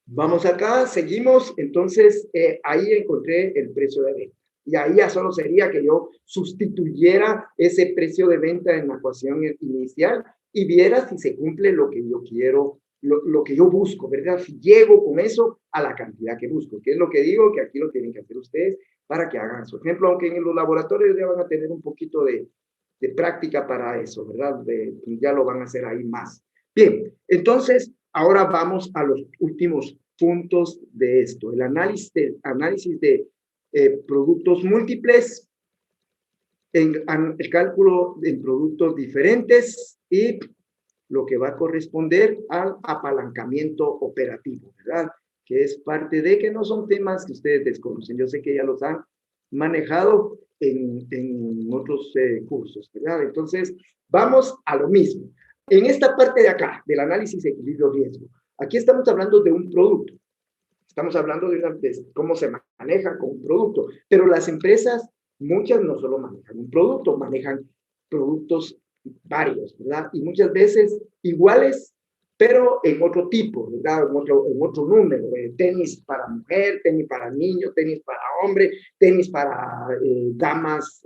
Vamos acá, seguimos. Entonces, ahí encontré el precio de venta. Y ahí ya solo sería que yo sustituyera ese precio de venta en la ecuación inicial y viera si se cumple lo que yo quiero, lo que yo busco, ¿verdad? Si llego con eso a la cantidad que busco, que es lo que digo, que aquí lo tienen que hacer ustedes para que hagan su ejemplo, aunque en los laboratorios ya van a tener un poquito de práctica para eso, ¿verdad? Ya lo van a hacer ahí más. Bien, entonces, ahora vamos a los últimos puntos de esto. El análisis de productos múltiples, el cálculo en productos diferentes y lo que va a corresponder al apalancamiento operativo, ¿verdad? Que es parte de que no son temas que ustedes desconocen. Yo sé que ya los han manejado en otros cursos, ¿verdad? Entonces, vamos a lo mismo. En esta parte de acá, del análisis de equilibrio-riesgo, aquí estamos hablando de un producto. Estamos hablando de cómo se maneja con un producto. Pero las empresas, muchas no solo manejan un producto, manejan productos varios, ¿verdad? Y muchas veces iguales pero en otro tipo, ¿verdad? En otro número, tenis para mujer, tenis para niño, tenis para hombre, tenis para damas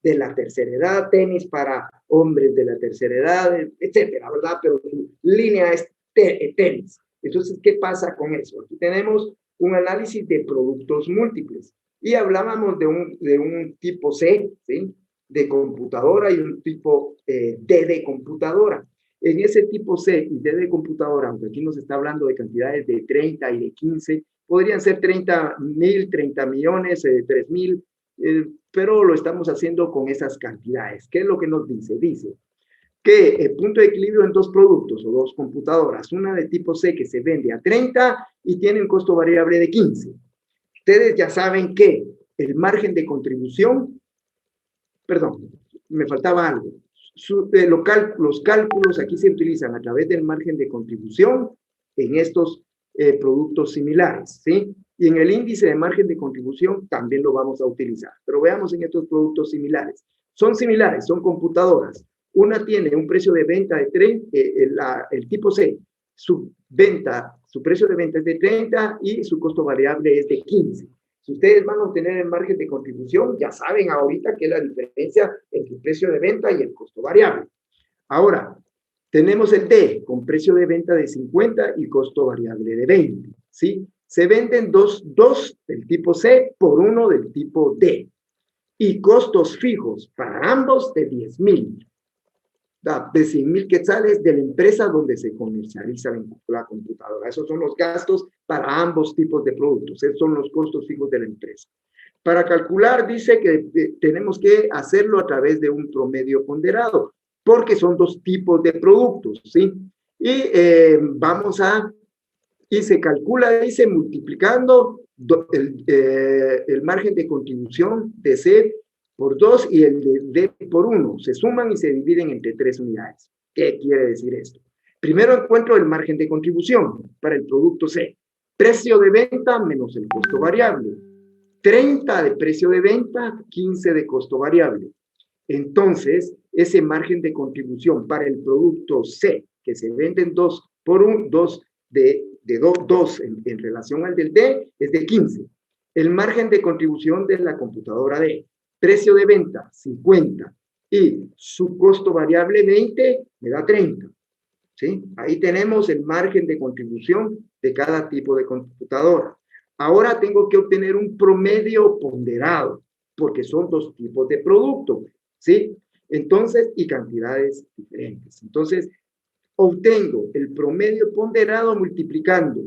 de la tercera edad, tenis para hombres de la tercera edad, etcétera, ¿verdad? Pero su línea es tenis. Entonces, ¿qué pasa con eso? Aquí tenemos un análisis de productos múltiples y hablábamos de un tipo C, ¿sí? De computadora y un tipo D de computadora. En ese tipo C y D de computadora, aunque aquí nos está hablando de cantidades de 30 y de 15, podrían ser 30.000, 30 millones, 3.000, pero lo estamos haciendo con esas cantidades. ¿Qué es lo que nos dice? Dice que el punto de equilibrio en dos productos o dos computadoras, una de tipo C que se vende a 30 y tiene un costo variable de 15. Ustedes ya saben que el margen de contribución, perdón, me faltaba algo. Los cálculos aquí se utilizan a través del margen de contribución en estos productos similares, ¿sí? Y en el índice de margen de contribución también lo vamos a utilizar. Pero veamos en estos productos similares. Son similares, son computadoras. Una tiene un precio de venta de 30, el tipo C, su precio de venta es de 30 y su costo variable es de 15. Si ustedes van a obtener el margen de contribución, ya saben ahorita que es la diferencia entre el precio de venta y el costo variable. Ahora, tenemos el D con precio de venta de 50 y costo variable de 20, ¿sí? Se venden dos del tipo C por uno del tipo D y costos fijos para ambos de 10.000. De 100.000 quetzales de la empresa donde se comercializa la computadora. Esos son los gastos para ambos tipos de productos. Esos son los costos fijos de la empresa. Para calcular, dice que tenemos que hacerlo a través de un promedio ponderado, porque son dos tipos de productos, ¿sí? Y y se calcula, dice, multiplicando el margen de contribución de C por 2 y el de D por 1. Se suman y se dividen entre 3 unidades. ¿Qué quiere decir esto? Primero encuentro el margen de contribución para el producto C. Precio de venta menos el costo variable. 30 de precio de venta, 15 de costo variable. Entonces, ese margen de contribución para el producto C, que se venden 2 por 1, 2 en relación al del D, es de 15. El margen de contribución de la computadora D. Precio de venta, 50, y su costo variable, 20, me da 30. ¿Sí? Ahí tenemos el margen de contribución de cada tipo de computadora. Ahora tengo que obtener un promedio ponderado, porque son dos tipos de producto, ¿sí? Entonces, y cantidades diferentes. Entonces, obtengo el promedio ponderado multiplicando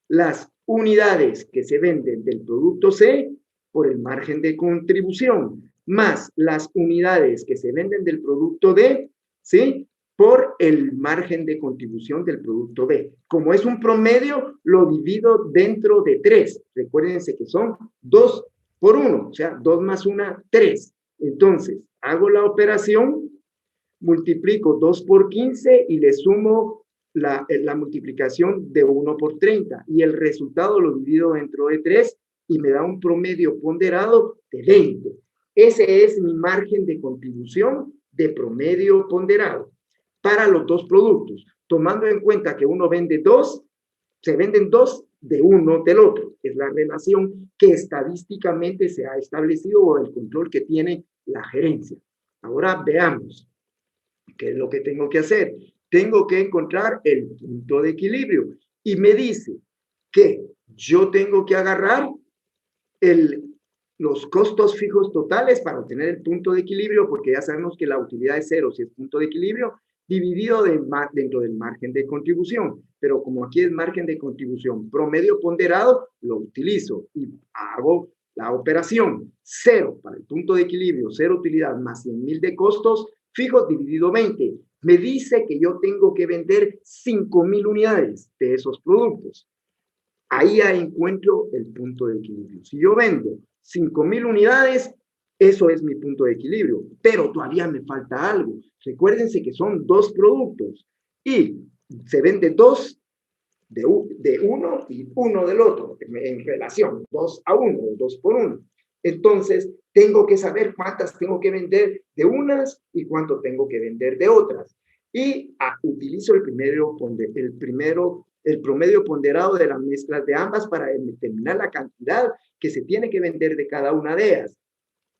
las unidades que se venden del producto C por el margen de contribución, más las unidades que se venden del producto D, ¿sí? Por el margen de contribución del producto B. Como es un promedio, lo divido dentro de 3. Recuérdense que son 2 por 1, o sea, 2 más 1, 3. Entonces, hago la operación, multiplico 2 por 15 y le sumo la multiplicación de 1 por 30. Y el resultado lo divido dentro de 3 y me da un promedio ponderado de 20. Ese es mi margen de contribución de promedio ponderado para los dos productos, tomando en cuenta que uno vende 2, se venden 2 de uno del otro. Es la relación que estadísticamente se ha establecido o el control que tiene la gerencia. Ahora veamos qué es lo que tengo que hacer. Tengo que encontrar el punto de equilibrio y me dice que yo tengo que agarrar los costos fijos totales para obtener el punto de equilibrio, porque ya sabemos que la utilidad es 0 si es punto de equilibrio, dividido dentro del margen de contribución. Pero como aquí es margen de contribución promedio ponderado, lo utilizo y hago la operación. 0 para el punto de equilibrio, 0 utilidad más 100.000 de costos fijos dividido 20. Me dice que yo tengo que vender 5.000 unidades de esos productos. Ahí ya encuentro el punto de equilibrio. Si yo vendo 5.000 unidades, eso es mi punto de equilibrio, pero todavía me falta algo. Recuérdense que son dos productos y se vende 2 de uno y 1 del otro, en relación, 2 a 1, 2 por 1. Entonces, tengo que saber cuántas tengo que vender de unas y cuánto tengo que vender de otras. y utilizo el promedio ponderado de las mezclas de ambas para determinar la cantidad que se tiene que vender de cada una de ellas.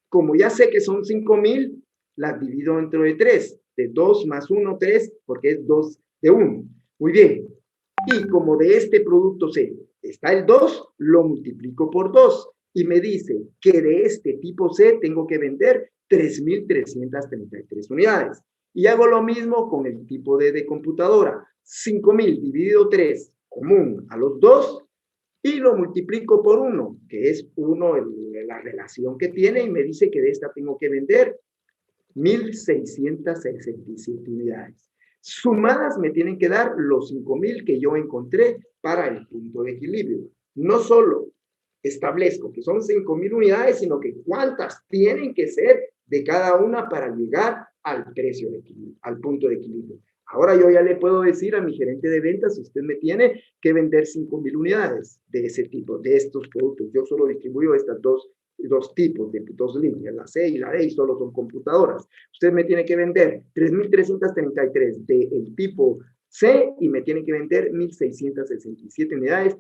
Como ya sé que son 5,000, las divido dentro de 3, de 2 más 1, 3, porque es 2 de 1. Muy bien. Y como de este producto C está el 2, lo multiplico por 2 y me dice que de este tipo C tengo que vender 3,333 unidades. Y hago lo mismo con el tipo D de computadora. 5,000 dividido 3, común a los 2, y lo multiplico por 1, que es 1 la relación que tiene, y me dice que de esta tengo que vender 1,667 unidades. Sumadas me tienen que dar los 5,000 que yo encontré para el punto de equilibrio. No solo establezco que son 5,000 unidades, sino que cuántas tienen que ser de cada una para llegar al precio de equilibrio, al punto de equilibrio. Ahora yo ya le puedo decir a mi gerente de ventas, usted me tiene que vender 5,000 unidades de ese tipo, de estos productos. Yo solo distribuyo estas dos tipos, de dos líneas, la C y la D, y solo son computadoras. Usted me tiene que vender 3,333 del tipo C y me tiene que vender 1,667 unidades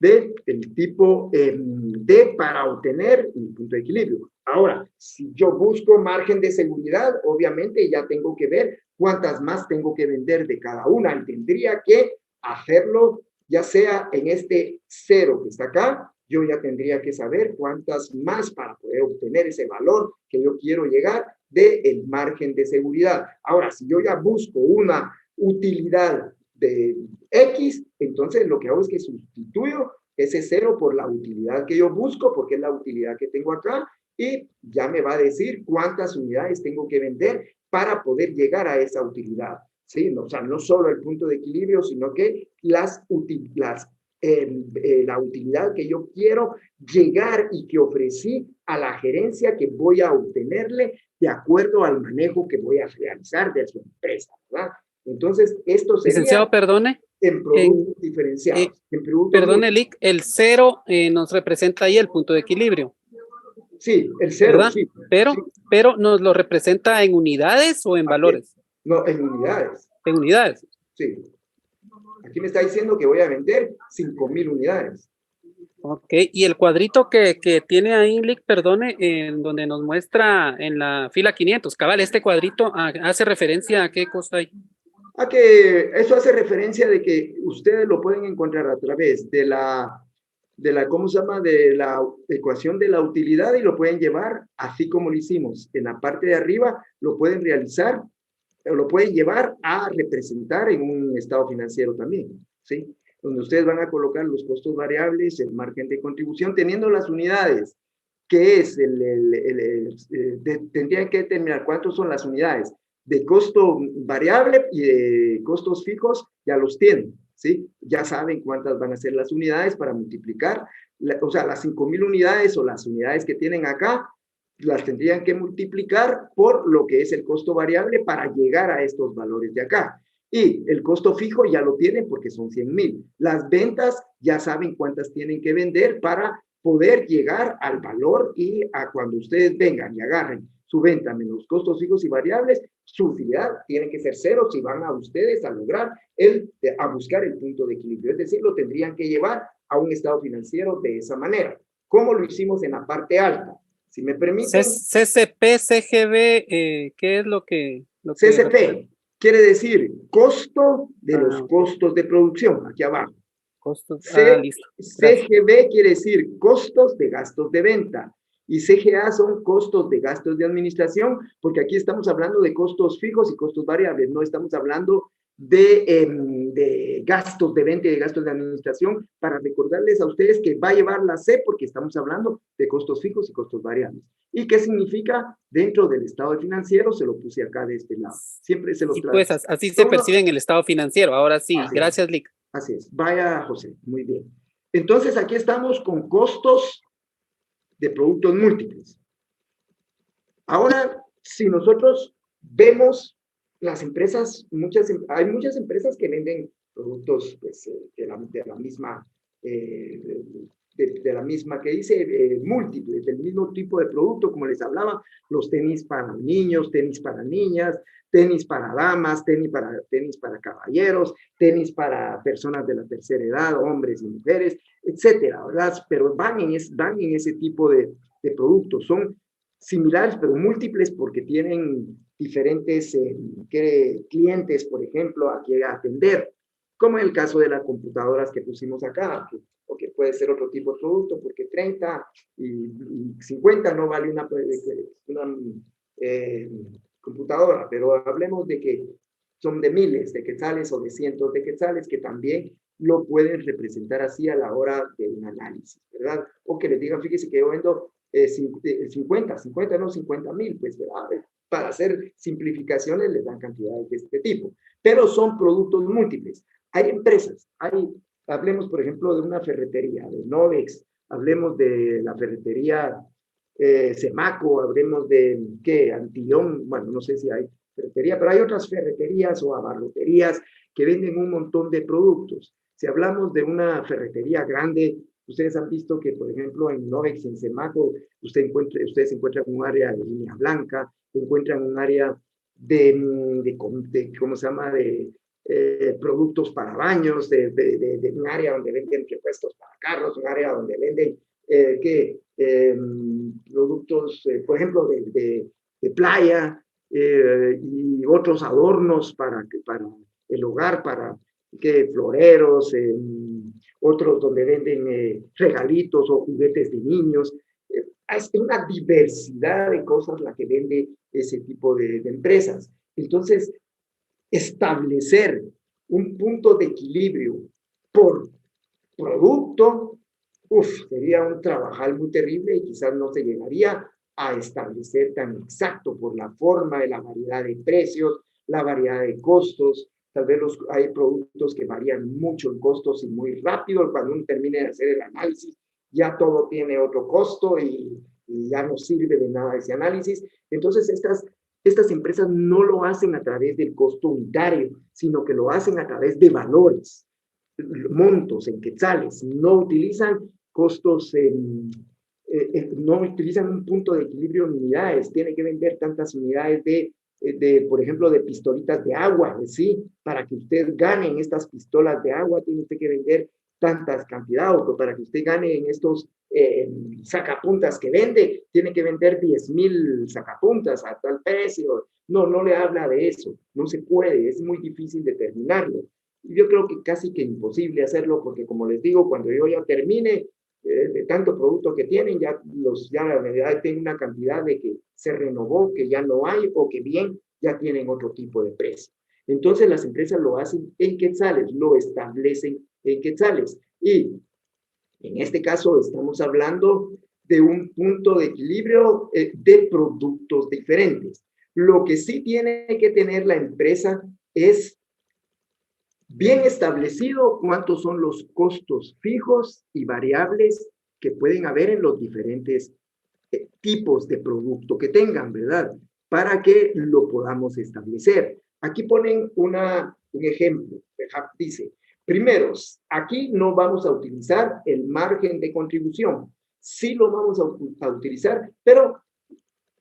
del tipo D para obtener un punto de equilibrio. Ahora, si yo busco margen de seguridad, obviamente ya tengo que ver cuántas más tengo que vender de cada una, y tendría que hacerlo ya sea en este 0 que está acá, yo ya tendría que saber cuántas más para poder obtener ese valor que yo quiero llegar del margen de seguridad. Ahora, si yo ya busco una utilidad de X, entonces lo que hago es que sustituyo ese 0 por la utilidad que yo busco, porque es la utilidad que tengo acá, y ya me va a decir cuántas unidades tengo que vender para poder llegar a esa utilidad. ¿Sí? No, o sea, no solo el punto de equilibrio, sino que la utilidad que yo quiero llegar y que ofrecí a la gerencia que voy a obtenerle de acuerdo al manejo que voy a realizar de su empresa, ¿verdad? Entonces, esto sería... Licenciado, perdone. En productos diferenciados. Perdone, Lic, el 0 nos representa ahí el punto de equilibrio. Sí, el 0, ¿verdad? sí. Pero nos lo representa en unidades o en valores. No, en unidades. En unidades. Sí. Aquí me está diciendo que voy a vender 5,000 unidades. Ok, y el cuadrito que tiene ahí, Lic, perdone, en donde nos muestra en la fila 500, cabal, este cuadrito hace referencia a qué cosa hay. A que eso hace referencia de que ustedes lo pueden encontrar a través de la ¿cómo se llama? De la ecuación de la utilidad, y lo pueden llevar así como lo hicimos. En la parte de arriba lo pueden realizar, o lo pueden llevar a representar en un estado financiero también, ¿sí? Donde ustedes van a colocar los costos variables, el margen de contribución, teniendo las unidades, que es tendrían que determinar cuántas son las unidades de costo variable y de costos fijos, ya los tienen, ¿sí? Ya saben cuántas van a ser las unidades para multiplicar, o sea, las 5,000 unidades o las unidades que tienen acá, las tendrían que multiplicar por lo que es el costo variable para llegar a estos valores de acá. Y el costo fijo ya lo tienen porque son 100,000. Las ventas ya saben cuántas tienen que vender para poder llegar al valor, y a cuando ustedes vengan y agarren su venta menos costos fijos y variables, su utilidad tiene que ser 0 si van a ustedes a lograr a buscar el punto de equilibrio. Es decir, lo tendrían que llevar a un estado financiero de esa manera. ¿Cómo lo hicimos en la parte alta? Si me permiten. CCP, CGB, ¿qué es lo que CCP quiere decir costo de los costos de producción, aquí abajo. Costos, listo. CGB quiere decir costos de gastos de venta. Y CGA son costos de gastos de administración, porque aquí estamos hablando de costos fijos y costos variables, no estamos hablando de gastos de venta y de gastos de administración, para recordarles a ustedes que va a llevar la C, porque estamos hablando de costos fijos y costos variables. ¿Y qué significa? Dentro del estado financiero, se lo puse acá de este lado. Siempre se los traigo. Pues así se percibe en el estado financiero. Ahora sí, gracias, Lic. Así es. Vaya, José, muy bien. Entonces, aquí estamos con costos de productos múltiples. Ahora, si nosotros vemos las empresas, hay muchas empresas que venden productos pues, de la misma que dice múltiples, del mismo tipo de producto, como les hablaba, los tenis para niños, tenis para niñas, tenis para damas, tenis para caballeros, tenis para personas de la tercera edad, hombres y mujeres, etcétera, ¿verdad? Pero van en ese tipo de productos. Son similares, pero múltiples porque tienen diferentes clientes, por ejemplo, a que atender, como en el caso de las computadoras que pusimos acá, porque puede ser otro tipo de producto, porque 30 y 50 no vale una computadora, pero hablemos de que son de miles de quetzales o de cientos de quetzales que también lo pueden representar así a la hora de un análisis, ¿verdad? O que les digan, fíjese que yo vendo 50,000, pues, ¿verdad? Para hacer simplificaciones les dan cantidades de este tipo, pero son productos múltiples. Hay empresas, hablemos por ejemplo de una ferretería, de Novex, hablemos de la ferretería Semaco, hablemos de, Antillón, bueno, no sé si hay ferretería, pero hay otras ferreterías o abarroterías que venden un montón de productos. Si hablamos de una ferretería grande, ustedes han visto que, por ejemplo, en Novex, en Semaco, ustedes encuentran un área de línea blanca, encuentran un área de ¿cómo se llama?, de productos para baños, de un área donde venden repuestos para carros, un área donde venden productos, por ejemplo, de playa, y otros adornos para el hogar, para floreros, otros donde venden regalitos o juguetes de niños. Es una diversidad de cosas la que vende ese tipo de empresas. Entonces, establecer un punto de equilibrio por producto, sería un trabajal muy terrible y quizás no se llegaría a establecer tan exacto por la forma de la variedad de precios, la variedad de costos. Tal vez hay productos que varían mucho en costos y muy rápido. Cuando uno termine de hacer el análisis, ya todo tiene otro costo y ya no sirve de nada ese análisis. Entonces, estas empresas no lo hacen a través del costo unitario, sino que lo hacen a través de valores, montos en quetzales. No utilizan costos no utilizan un punto de equilibrio en unidades. Tiene que vender tantas unidades por ejemplo, de pistolitas de agua, ¿sí? Para que usted gane en estas pistolas de agua, tiene usted que vender tantas cantidades, o para que usted gane en estos sacapuntas que vende, tiene que vender 10,000 sacapuntas a tal precio. No le habla de eso, no se puede, es muy difícil determinarlo. Y yo creo que casi que imposible hacerlo, porque como les digo, cuando yo ya termine de tanto producto que tienen, ya la realidad tiene una cantidad de que se renovó, que ya no hay, o que bien ya tienen otro tipo de precio. Entonces las empresas lo hacen en quetzales, lo establecen en quetzales. Y en este caso estamos hablando de un punto de equilibrio de productos diferentes. Lo que sí tiene que tener la empresa es bien establecido cuántos son los costos fijos y variables que pueden haber en los diferentes tipos de producto que tengan, ¿verdad? Para que lo podamos establecer. Aquí ponen un ejemplo. Dice, primero, aquí no vamos a utilizar el margen de contribución. Sí lo vamos a utilizar, pero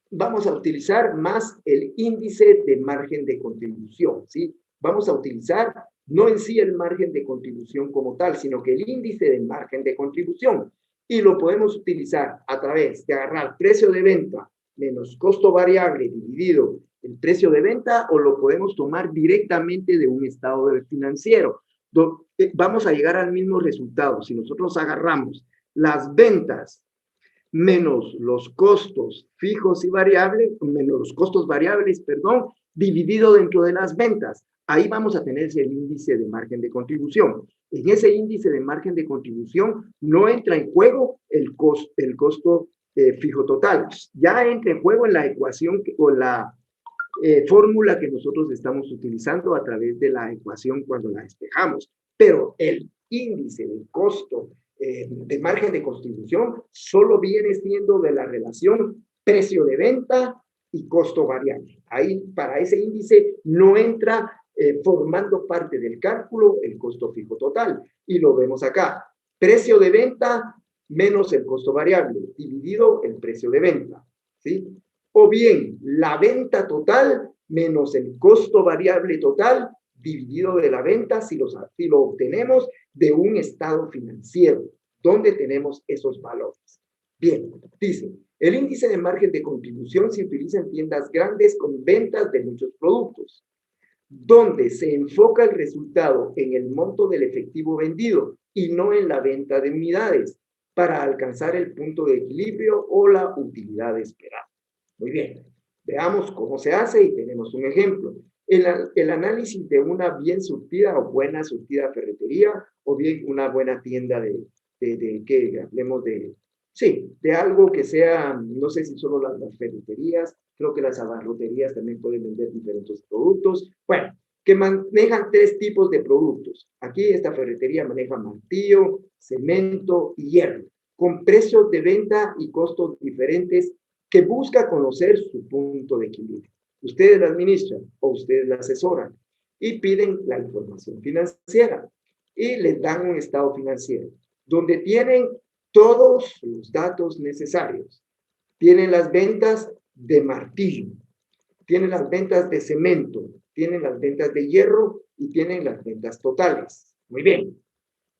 vamos a utilizar más el índice de margen de contribución, ¿sí? Vamos a utilizar no en sí el margen de contribución como tal, sino que el índice de margen de contribución. Y lo podemos utilizar a través de agarrar precio de venta menos costo variable dividido el precio de venta, o lo podemos tomar directamente de un estado financiero. Vamos a llegar al mismo resultado. Si nosotros agarramos las ventas menos los costos fijos y variables, menos los costos variables, perdón, dividido dentro de las ventas, ahí vamos a tener el índice de margen de contribución. En ese índice de margen de contribución no entra en juego el costo fijo total. Ya entra en juego en la ecuación o la fórmula que nosotros estamos utilizando a través de la ecuación cuando la despejamos. Pero el índice del costo de margen de contribución solo viene siendo de la relación precio de venta y costo variable. Ahí, para ese índice, no entra formando parte del cálculo el costo fijo total. Y lo vemos acá. Precio de venta menos el costo variable, dividido el precio de venta, ¿sí? O bien, la venta total menos el costo variable total dividido de la venta si lo obtenemos de un estado financiero, donde tenemos esos valores. Bien, dice, el índice de margen de contribución se utiliza en tiendas grandes con ventas de muchos productos, donde se enfoca el resultado en el monto del efectivo vendido y no en la venta de unidades, para alcanzar el punto de equilibrio o la utilidad esperada. Muy bien, veamos cómo se hace y tenemos un ejemplo. El análisis de una bien surtida o buena surtida ferretería o bien una buena tienda de que hablemos de, sí, de algo que sea, no sé si solo las ferreterías, creo que las abarroterías también pueden vender diferentes productos. Bueno, que manejan 3 tipos de productos. Aquí esta ferretería maneja martillo, cemento y hierro, con precios de venta y costos diferentes que busca conocer su punto de equilibrio. Ustedes la administran o ustedes la asesoran y piden la información financiera y les dan un estado financiero donde tienen todos los datos necesarios. Tienen las ventas de martillo, tienen las ventas de cemento, tienen las ventas de hierro y tienen las ventas totales. Muy bien.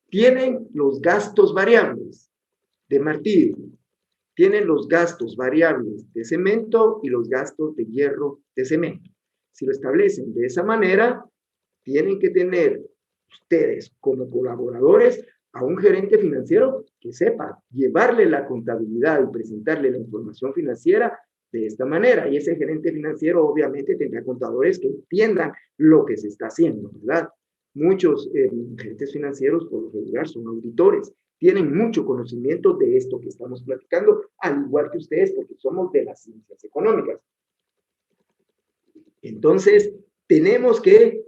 Tienen los gastos variables de martillo, tienen los gastos variables de cemento y los gastos de hierro de cemento. Si lo establecen de esa manera, tienen que tener ustedes como colaboradores a un gerente financiero que sepa llevarle la contabilidad y presentarle la información financiera de esta manera. Y ese gerente financiero obviamente tendrá contadores que entiendan lo que se está haciendo, ¿verdad? Muchos gerentes financieros por lo regular son auditores, tienen mucho conocimiento de esto que estamos platicando, al igual que ustedes, porque somos de las ciencias económicas. Entonces, tenemos que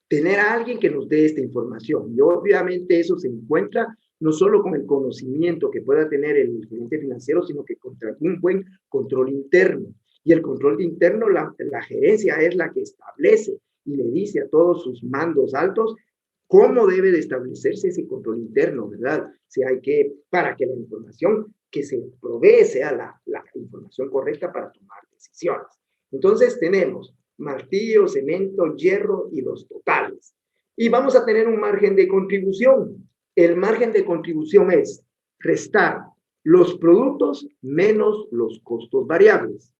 tener a alguien que nos dé esta información. Y obviamente eso se encuentra no solo con el conocimiento que pueda tener el gerente financiero, sino que con un buen control interno. Y el control interno, la gerencia es la que establece y le dice a todos sus mandos altos cómo debe de establecerse ese control interno, ¿verdad? Si hay que, para que la información que se provee sea la información correcta para tomar decisiones. Entonces tenemos martillo, cemento, hierro y los totales. Y vamos a tener un margen de contribución. El margen de contribución es restar los productos menos los costos variables.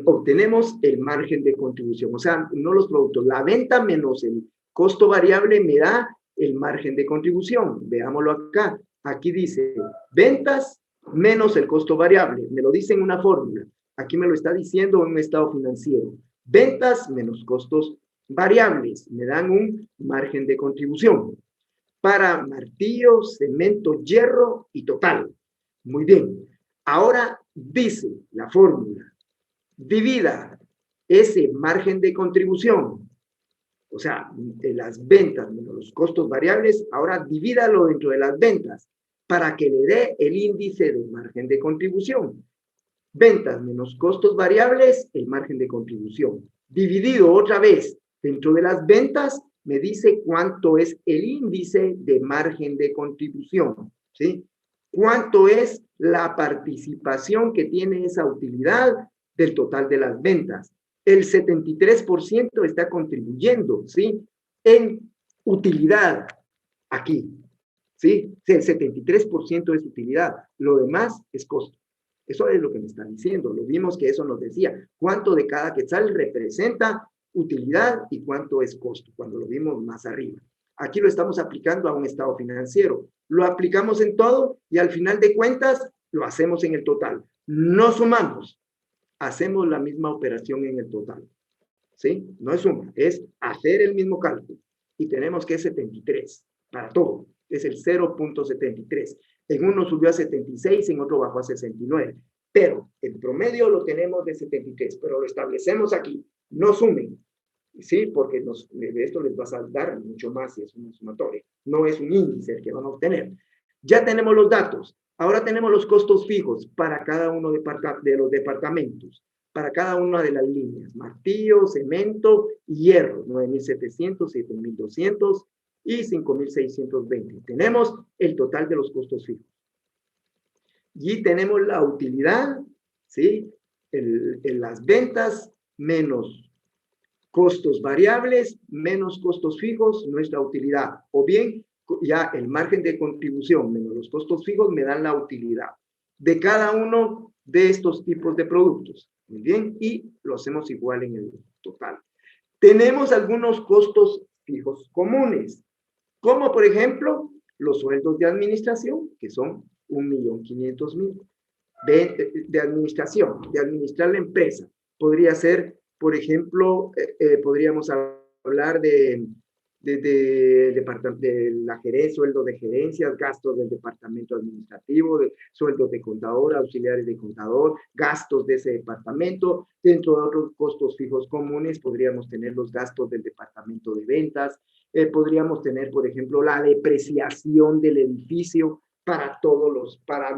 Obtenemos el margen de contribución, o sea, no los productos, la venta menos el costo variable me da el margen de contribución. Veámoslo acá. Aquí dice ventas menos el costo variable. Me lo dice en una fórmula. Aquí me lo está diciendo en un estado financiero. Ventas menos costos variables me dan un margen de contribución para martillo, cemento, hierro y total. Muy bien. Ahora dice la fórmula. Divida ese margen de contribución, o sea, de las ventas menos los costos variables, ahora divídalo dentro de las ventas para que le dé el índice de margen de contribución. Ventas menos costos variables, el margen de contribución. Dividido otra vez dentro de las ventas, me dice cuánto es el índice de margen de contribución, ¿sí? Cuánto es la participación que tiene esa utilidad del total de las ventas. El 73% está contribuyendo, ¿sí? En utilidad aquí, ¿sí? El 73% es utilidad, lo demás es costo. Eso es lo que me están diciendo. Lo vimos que eso nos decía. ¿Cuánto de cada quetzal representa utilidad y cuánto es costo? Cuando lo vimos más arriba. Aquí lo estamos aplicando a un estado financiero. Lo aplicamos en todo y al final de cuentas lo hacemos en el total. No sumamos. Hacemos la misma operación en el total. ¿Sí? No es suma, es hacer el mismo cálculo. Y tenemos que es 73 para todo. Es el 0.73. En uno subió a 76, en otro bajó a 69. Pero el promedio lo tenemos de 73, pero lo establecemos aquí. No sumen, ¿sí? Porque de esto les va a dar mucho más si es una sumatoria. No es un índice el que van a obtener. Ya tenemos los datos. Ahora tenemos los costos fijos para cada uno de los departamentos, para cada una de las líneas. Martillo, cemento y hierro. 9.700, 7.200 y 5.620. Tenemos el total de los costos fijos. Y tenemos la utilidad, ¿sí? Las ventas menos costos variables, menos costos fijos, nuestra utilidad. O bien, ya el margen de contribución menos los costos fijos me dan la utilidad de cada uno de estos tipos de productos. Muy bien, y lo hacemos igual en el total. Tenemos algunos costos fijos comunes, como por ejemplo los sueldos de administración, que son 1.500.000 de administración, de administrar la empresa. Podría ser, por ejemplo, podríamos hablar de la gerencia, sueldo de gerencias, gastos del departamento administrativo, de sueldos de contador, auxiliares de contador, gastos de ese departamento. Dentro de otros costos fijos comunes podríamos tener los gastos del departamento de ventas, podríamos tener, por ejemplo, la depreciación del edificio para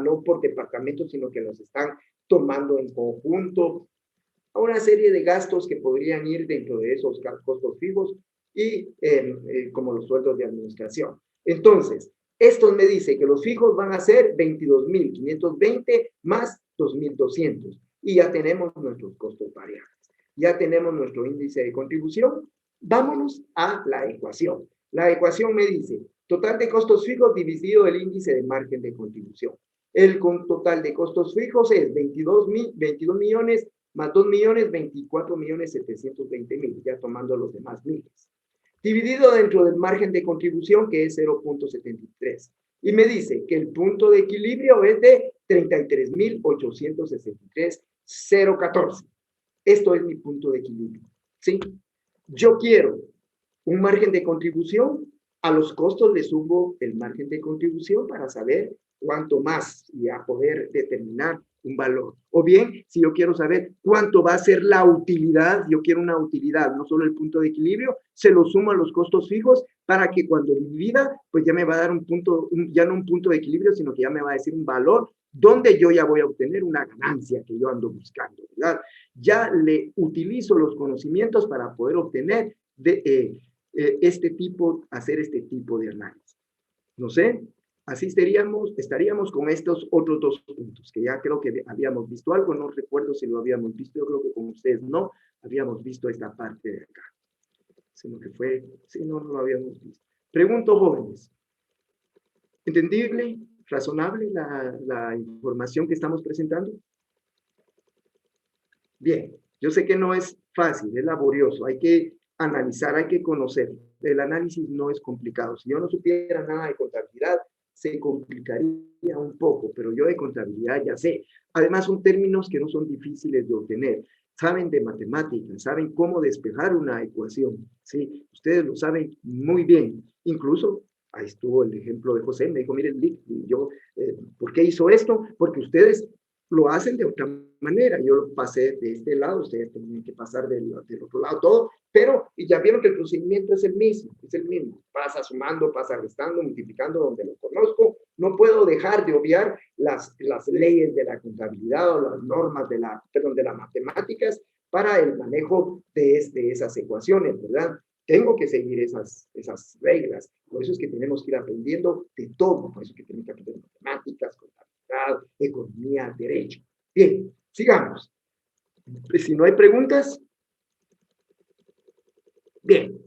no por departamentos, sino que los están tomando en conjunto. Una serie de gastos que podrían ir dentro de esos costos fijos y como los sueldos de administración. Entonces, esto me dice que los fijos van a ser 22.520 más 2.200 y ya tenemos nuestros costos variables. Ya tenemos nuestro índice de contribución. Vámonos a la ecuación. La ecuación me dice total de costos fijos dividido el índice de margen de contribución. El total de costos fijos es 22 millones más 2 millones, 24.720.000, ya tomando los demás miles. Dividido dentro del margen de contribución, que es 0.73. Y me dice que el punto de equilibrio es de 33.863,014. Esto es mi punto de equilibrio, ¿sí? Yo quiero un margen de contribución, a los costos le subo el margen de contribución para saber cuánto más y a poder determinar un valor. O bien, si yo quiero saber cuánto va a ser la utilidad, yo quiero una utilidad, no solo el punto de equilibrio, se lo sumo a los costos fijos para que cuando divida, pues ya me va a dar un punto, ya no un punto de equilibrio, sino que ya me va a decir un valor donde yo ya voy a obtener una ganancia que yo ando buscando, ¿verdad? Ya le utilizo los conocimientos para poder obtener hacer este tipo de análisis. No sé, así estaríamos con estos otros dos puntos, que ya creo que habíamos visto algo, no recuerdo si lo habíamos visto, yo creo que con ustedes no habíamos visto esta parte de acá, sino que no lo habíamos visto. Pregunto, jóvenes, ¿entendible, razonable la información que estamos presentando? Bien, yo sé que no es fácil, es laborioso, hay que analizar, hay que conocer. El análisis no es complicado. Si yo no supiera nada de contabilidad, se complicaría un poco, pero yo de contabilidad ya sé. Además, son términos que no son difíciles de obtener. Saben de matemáticas, saben cómo despejar una ecuación, ¿sí? Ustedes lo saben muy bien. Incluso, ahí estuvo el ejemplo de José, me dijo, miren, ¿por qué hizo esto? Porque ustedes lo hacen de otra manera. Yo pasé de este lado, ustedes tienen que pasar del otro lado, todo, pero y ya vieron que el procedimiento es el mismo. Pasa sumando, pasa restando, multiplicando donde lo conozco. No puedo dejar de obviar las leyes de la contabilidad o las normas de las matemáticas para el manejo de esas ecuaciones, ¿verdad? Tengo que seguir esas reglas. Por eso es que tenemos que ir aprendiendo de todo. Por eso es que tenemos que aprender matemáticas, contabilidad, economía, derecho. Bien, sigamos. Si no hay preguntas. Bien,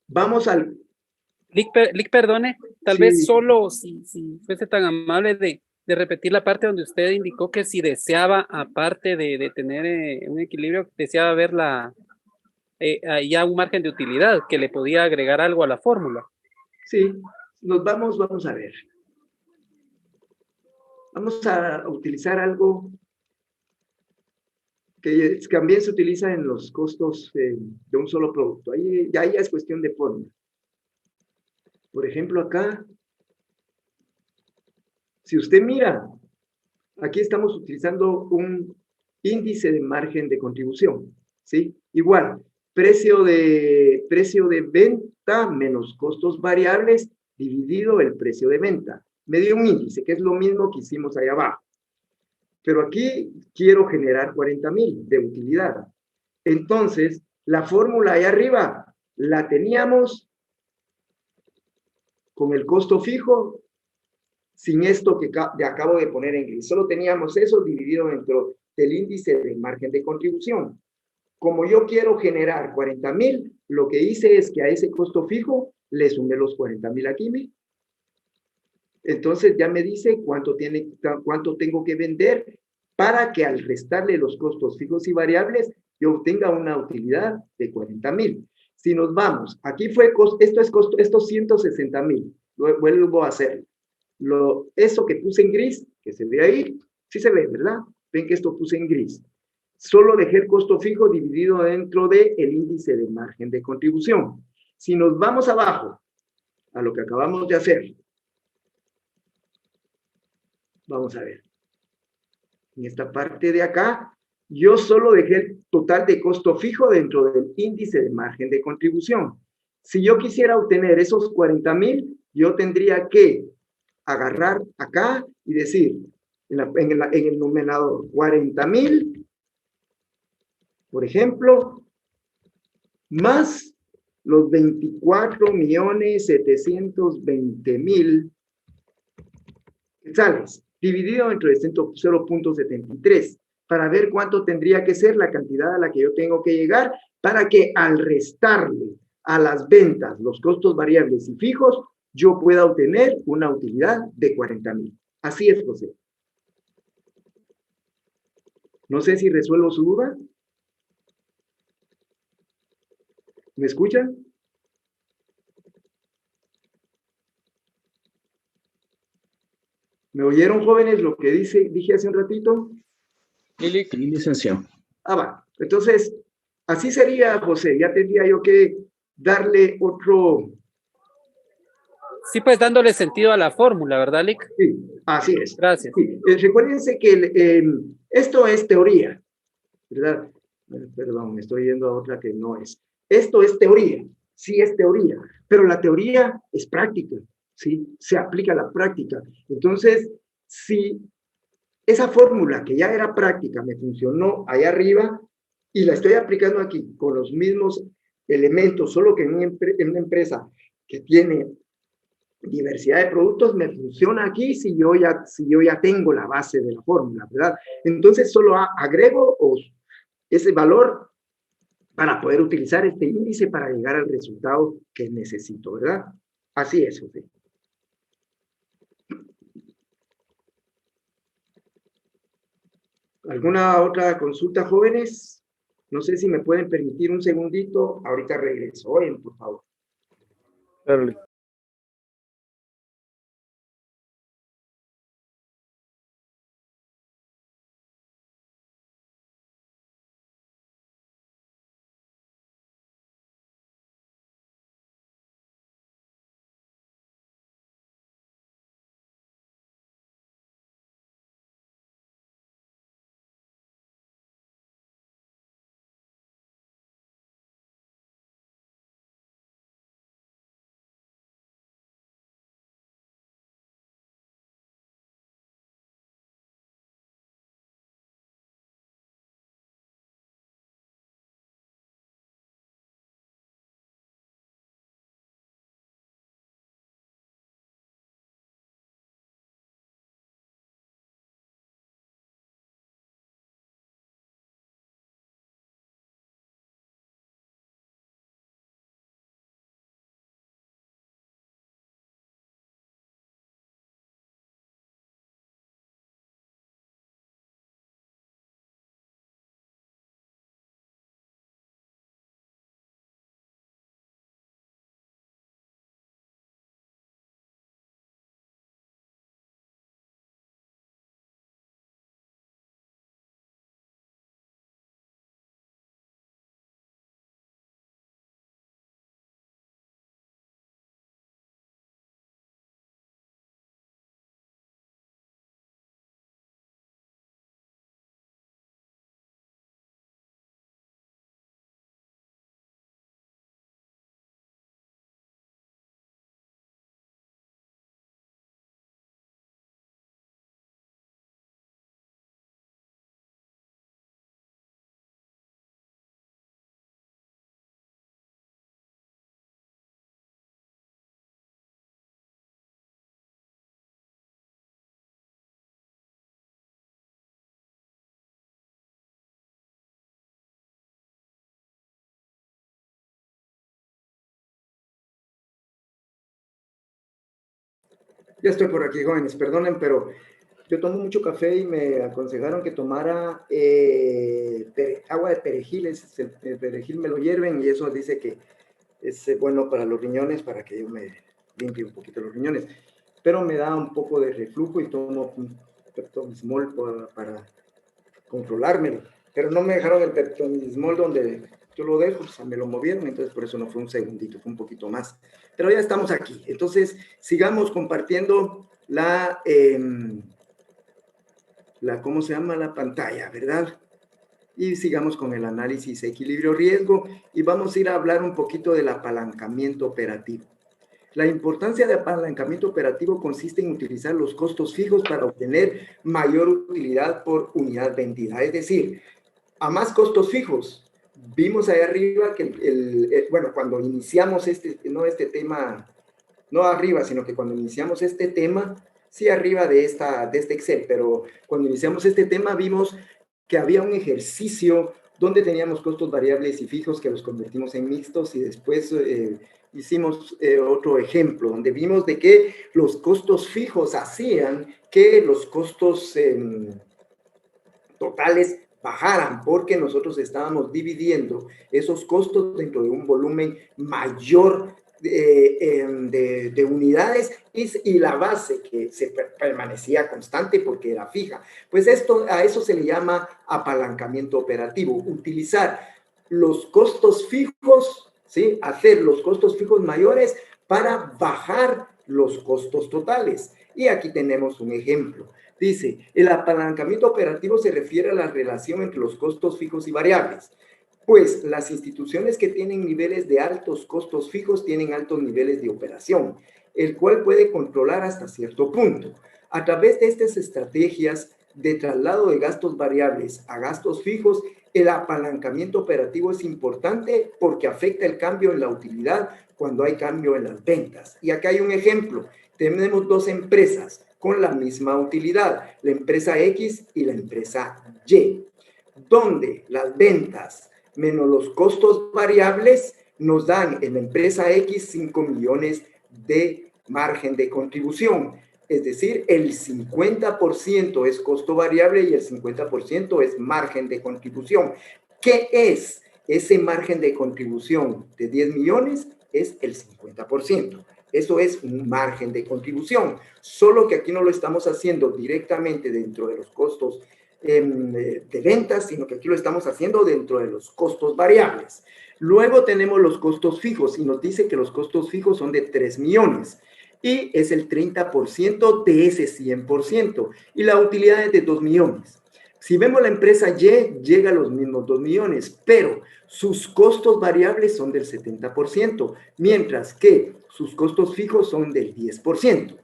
vamos al... Lick, perdone, tal vez solo si fuese tan amable de repetir la parte donde usted indicó que si deseaba, aparte de tener un equilibrio, deseaba ver ya un margen de utilidad, que le podía agregar algo a la fórmula. Sí, vamos a ver. Vamos a utilizar algo que también se utiliza en los costos de un solo producto. Ahí ya es cuestión de fórmula. Por ejemplo, acá, si usted mira, aquí estamos utilizando un índice de margen de contribución, ¿sí? Igual, precio de venta menos costos variables dividido el precio de venta. Me dio un índice, que es lo mismo que hicimos ahí abajo. Pero aquí quiero generar 40,000 de utilidad. Entonces, la fórmula ahí arriba la teníamos con el costo fijo, sin esto que acabo de poner en gris. Solo teníamos eso dividido dentro del índice de margen de contribución. como yo quiero generar 40,000, lo que hice es que a ese costo fijo le sumé los 40,000 aquí. Entonces ya me dice cuánto tengo que vender para que al restarle los costos fijos y variables, yo obtenga una utilidad de 40,000. Si nos vamos, aquí fue esto es costo, estos 160,000. Vuelvo a hacerlo. Eso que puse en gris, que se ve ahí, sí se ve, ¿verdad? Ven que esto puse en gris. Solo dejé el costo fijo dividido dentro del índice de margen de contribución. Si nos vamos abajo, a lo que acabamos de hacer, vamos a ver. En esta parte de acá, yo solo dejé el total de costo fijo dentro del índice de margen de contribución. Si yo quisiera obtener esos 40,000, yo tendría que agarrar acá y decir, en el numerador, 40,000, por ejemplo, más los 24,720,000 quetzales, dividido entre 0.73, para ver cuánto tendría que ser la cantidad a la que yo tengo que llegar para que al restarle a las ventas los costos variables y fijos, yo pueda obtener una utilidad de 40,000. Así es, José. No sé si resuelvo su duda. ¿Me escuchan? ¿Me oyeron, jóvenes, lo que dije hace un ratito? Lili, Sí, licenciado. Va. Entonces, así sería, José. Ya tendría yo que darle otro... Sí, pues dándole sentido a la fórmula, ¿verdad, Lick? Sí, así es. Gracias. Sí. Recuérdense que esto es teoría, ¿verdad? Perdón, me estoy yendo a otra que no es. Esto es teoría, sí es teoría, pero la teoría es práctica, ¿sí? Se aplica a la práctica. Entonces, si esa fórmula que ya era práctica me funcionó allá arriba y la estoy aplicando aquí con los mismos elementos, solo que en una empresa que tiene diversidad de productos, me funciona aquí si yo ya tengo la base de la fórmula, ¿verdad? Entonces solo agrego ese valor para poder utilizar este índice para llegar al resultado que necesito, ¿verdad? Así es, José. ¿Alguna otra consulta, jóvenes? No sé si me pueden permitir un segundito. Ahorita regreso. Oyen, por favor. Carly. Ya estoy por aquí, jóvenes, perdonen, pero yo tomo mucho café y me aconsejaron que tomara agua de perejil. El perejil me lo hierven y eso dice que es bueno para los riñones, para que yo me limpie un poquito los riñones. Pero me da un poco de reflujo y tomo un Pepto-Bismol para controlármelo. Pero no me dejaron el Pepto-Bismol donde yo lo dejo, pues me lo movieron, entonces por eso no fue un segundito, fue un poquito más. Pero ya estamos aquí. Entonces, sigamos compartiendo ¿cómo se llama? La pantalla, ¿verdad? Y sigamos con el análisis equilibrio-riesgo y vamos a ir a hablar un poquito del apalancamiento operativo. La importancia de apalancamiento operativo consiste en utilizar los costos fijos para obtener mayor utilidad por unidad vendida. Es decir, a más costos fijos. Vimos ahí arriba que, bueno, cuando iniciamos este tema, no arriba, sino que cuando iniciamos este tema, sí arriba de este Excel, pero cuando iniciamos este tema vimos que había un ejercicio donde teníamos costos variables y fijos que los convertimos en mixtos y después hicimos otro ejemplo donde vimos de que los costos fijos hacían que los costos totales bajaran porque nosotros estábamos dividiendo esos costos dentro de un volumen mayor de unidades y la base que permanecía constante porque era fija. Pues a eso se le llama apalancamiento operativo, utilizar los costos fijos, ¿sí? Hacer los costos fijos mayores para bajar los costos totales. Y aquí tenemos un ejemplo. Dice, el apalancamiento operativo se refiere a la relación entre los costos fijos y variables. Pues las instituciones que tienen niveles de altos costos fijos tienen altos niveles de operación, el cual puede controlar hasta cierto punto. A través de estas estrategias de traslado de gastos variables a gastos fijos, el apalancamiento operativo es importante porque afecta el cambio en la utilidad cuando hay cambio en las ventas. Y acá hay un ejemplo. Tenemos dos empresas con la misma utilidad, la empresa X y la empresa Y, donde las ventas menos los costos variables nos dan en la empresa X 5 millones de margen de contribución. Es decir, el 50% es costo variable y el 50% es margen de contribución. ¿Qué es ese margen de contribución de 10 millones? Es el 50%. Eso es un margen de contribución, solo que aquí no lo estamos haciendo directamente dentro de los costos de ventas, sino que aquí lo estamos haciendo dentro de los costos variables. Luego tenemos los costos fijos y nos dice que los costos fijos son de 3 millones y es el 30% de ese 100% y la utilidad es de 2 millones. Si vemos la empresa Y, llega a los mismos 2 millones, pero sus costos variables son del 70%, mientras que sus costos fijos son del 10%.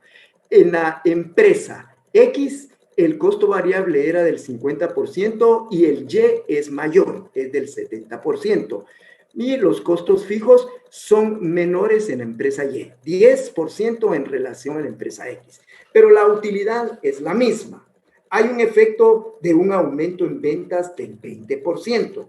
En la empresa X, el costo variable era del 50% y el Y es mayor, es del 70%. Y los costos fijos son menores en la empresa Y, 10% en relación a la empresa X. Pero la utilidad es la misma. Hay un efecto de un aumento en ventas del 20%.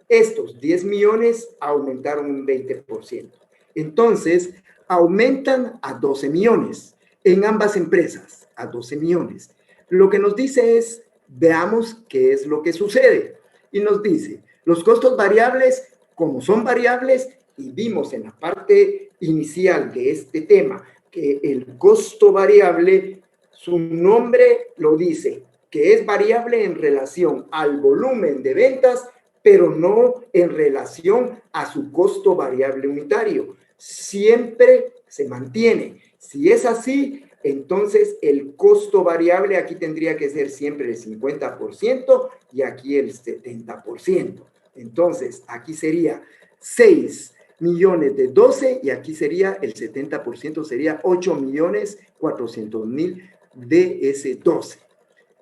Estos 10 millones aumentaron un 20%. Entonces, aumentan a 12 millones en ambas empresas, a 12 millones. Lo que nos dice es, veamos qué es lo que sucede. Y nos dice, los costos variables, como son variables, y vimos en la parte inicial de este tema, que el costo variable, su nombre lo dice, que es variable en relación al volumen de ventas, pero no en relación a su costo variable unitario. Siempre se mantiene. Si es así, entonces el costo variable aquí tendría que ser siempre el 50% y aquí el 70%. Entonces, aquí sería 6 millones de 12 y aquí sería el 70%, sería 8.400.000 de ese 12.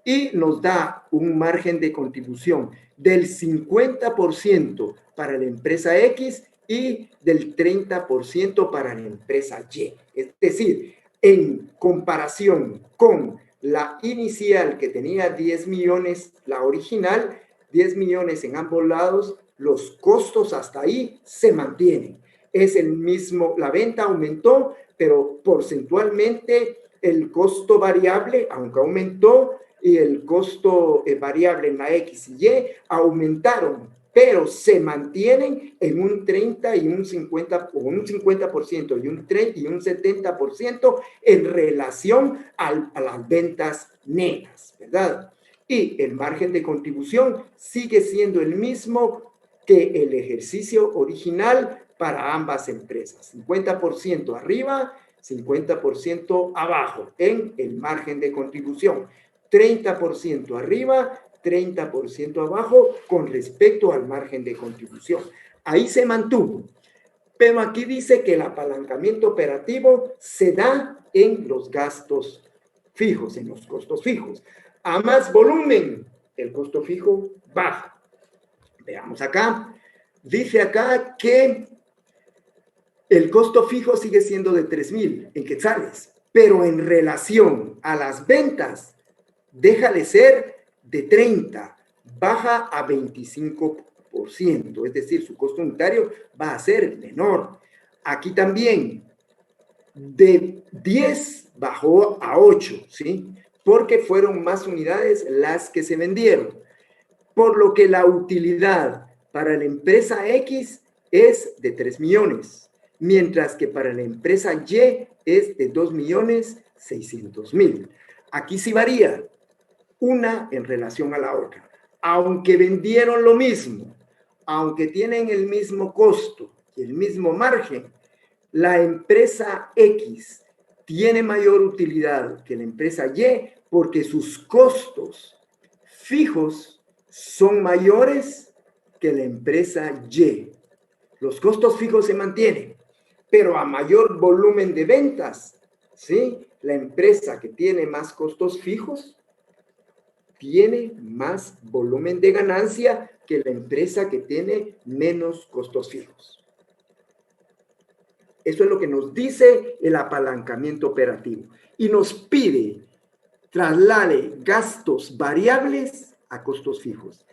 Y nos da un margen de contribución del 50% para la empresa X y del 30% para la empresa Y. Es decir, en comparación con la inicial que tenía 10 millones, la original, 10 millones en ambos lados, los costos hasta ahí se mantienen. Es el mismo, la venta aumentó, pero porcentualmente el costo variable, aunque aumentó, y el costo variable en la X y Y aumentaron, pero se mantienen en un 30 y un 50, o un 50% y un 30 y un 70% en relación a las ventas netas, ¿verdad? Y el margen de contribución sigue siendo el mismo que el ejercicio original para ambas empresas, 50% arriba, 50% abajo en el margen de contribución, 30% arriba, 30% abajo con respecto al margen de contribución. Ahí se mantuvo. Pero aquí dice que el apalancamiento operativo se da en los gastos fijos, en los costos fijos. A más volumen, el costo fijo baja. Veamos acá. Dice acá que el costo fijo sigue siendo de 3,000 en quetzales, pero en relación a las ventas, deja de ser de 30, baja a 25%, es decir, su costo unitario va a ser menor. Aquí también, de 10 bajó a 8, ¿sí? Porque fueron más unidades las que se vendieron. Por lo que la utilidad para la empresa X es de 3 millones, mientras que para la empresa Y es de 2,600,000. Aquí sí varía una en relación a la otra. Aunque vendieron lo mismo, aunque tienen el mismo costo y el mismo margen, la empresa X tiene mayor utilidad que la empresa Y porque sus costos fijos son mayores que la empresa Y. Los costos fijos se mantienen, pero a mayor volumen de ventas, ¿sí? La empresa que tiene más costos fijos tiene más volumen de ganancia que la empresa que tiene menos costos fijos. Eso es lo que nos dice el apalancamiento operativo. Y nos pide traslade gastos variables a costos fijos.